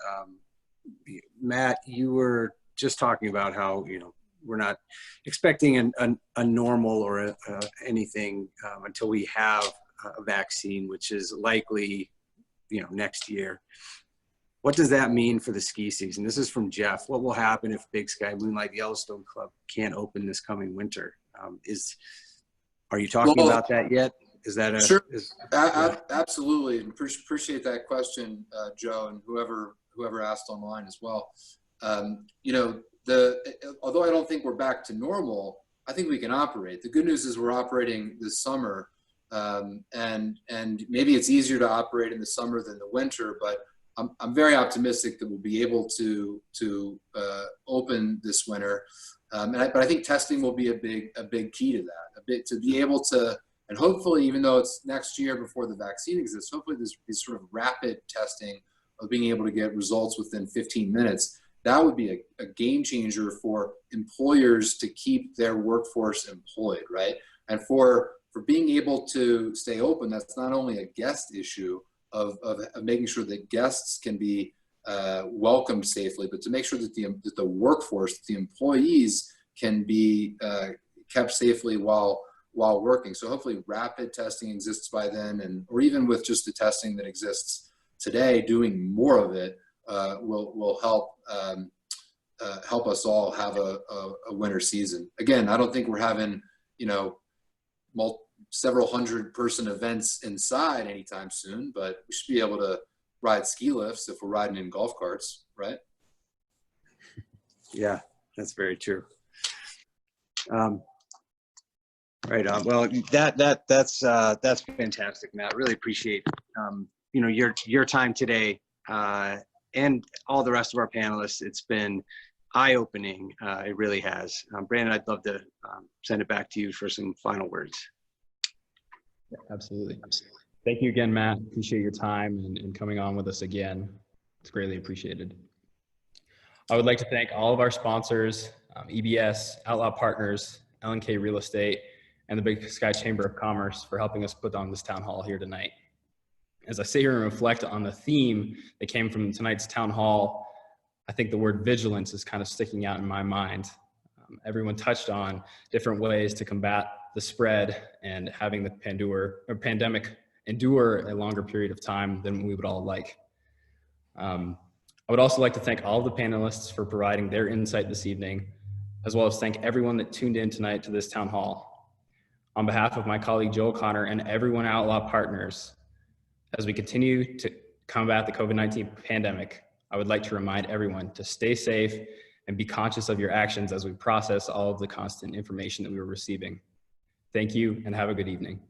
Matt, you were just talking about how we're not expecting a normal or anything until we have a vaccine, which is likely next year. What does that mean for the ski season? This is from Jeff. What will happen if Big Sky Moonlight Yellowstone Club can't open this coming winter? Are you talking about that yet? Is that
sure? Absolutely. And appreciate that question, Joe, and whoever asked online as well. Although I don't think we're back to normal, I think we can operate. The good news is we're operating this summer, and maybe it's easier to operate in the summer than the winter, but I'm very optimistic that we'll be able to open this winter. But I think testing will be a big key to that, to be able to, and hopefully, even though it's next year before the vaccine exists, hopefully this sort of rapid testing of being able to get results within 15 minutes, that would be a game changer for employers to keep their workforce employed, right? And for being able to stay open, that's not only a guest issue of making sure that guests can be welcomed safely, but to make sure that the workforce, the employees can be kept safely while working. So hopefully rapid testing exists by then, or even with just the testing that exists today, doing more of it will help us all have a winter season. Again, I don't think we're having several 100-person events inside anytime soon, but we should be able to ride ski lifts if we're riding in golf carts, right?
Yeah, that's very true. Right on. Well, that's fantastic, Matt. Really appreciate your time today, and all the rest of our panelists. It's been eye-opening. It really has. Brandon, I'd love to send it back to you for some final words.
Yeah, absolutely. Thank you again, Matt. Appreciate your time and coming on with us again. It's greatly appreciated. I would like to thank all of our sponsors, EBS, Outlaw Partners, L&K Real Estate, and the Big Sky Chamber of Commerce for helping us put on this town hall here tonight. As I sit here and reflect on the theme that came from tonight's town hall, I think the word vigilance is kind of sticking out in my mind. Everyone touched on different ways to combat the spread and having the pandemic endure a longer period of time than we would all like. I would also like to thank all of the panelists for providing their insight this evening, as well as thank everyone that tuned in tonight to this town hall. On behalf of my colleague Joe O'Connor and everyone at Outlaw Partners, as we continue to combat the COVID-19 pandemic, I would like to remind everyone to stay safe and be conscious of your actions as we process all of the constant information that we were receiving. Thank you and have a good evening.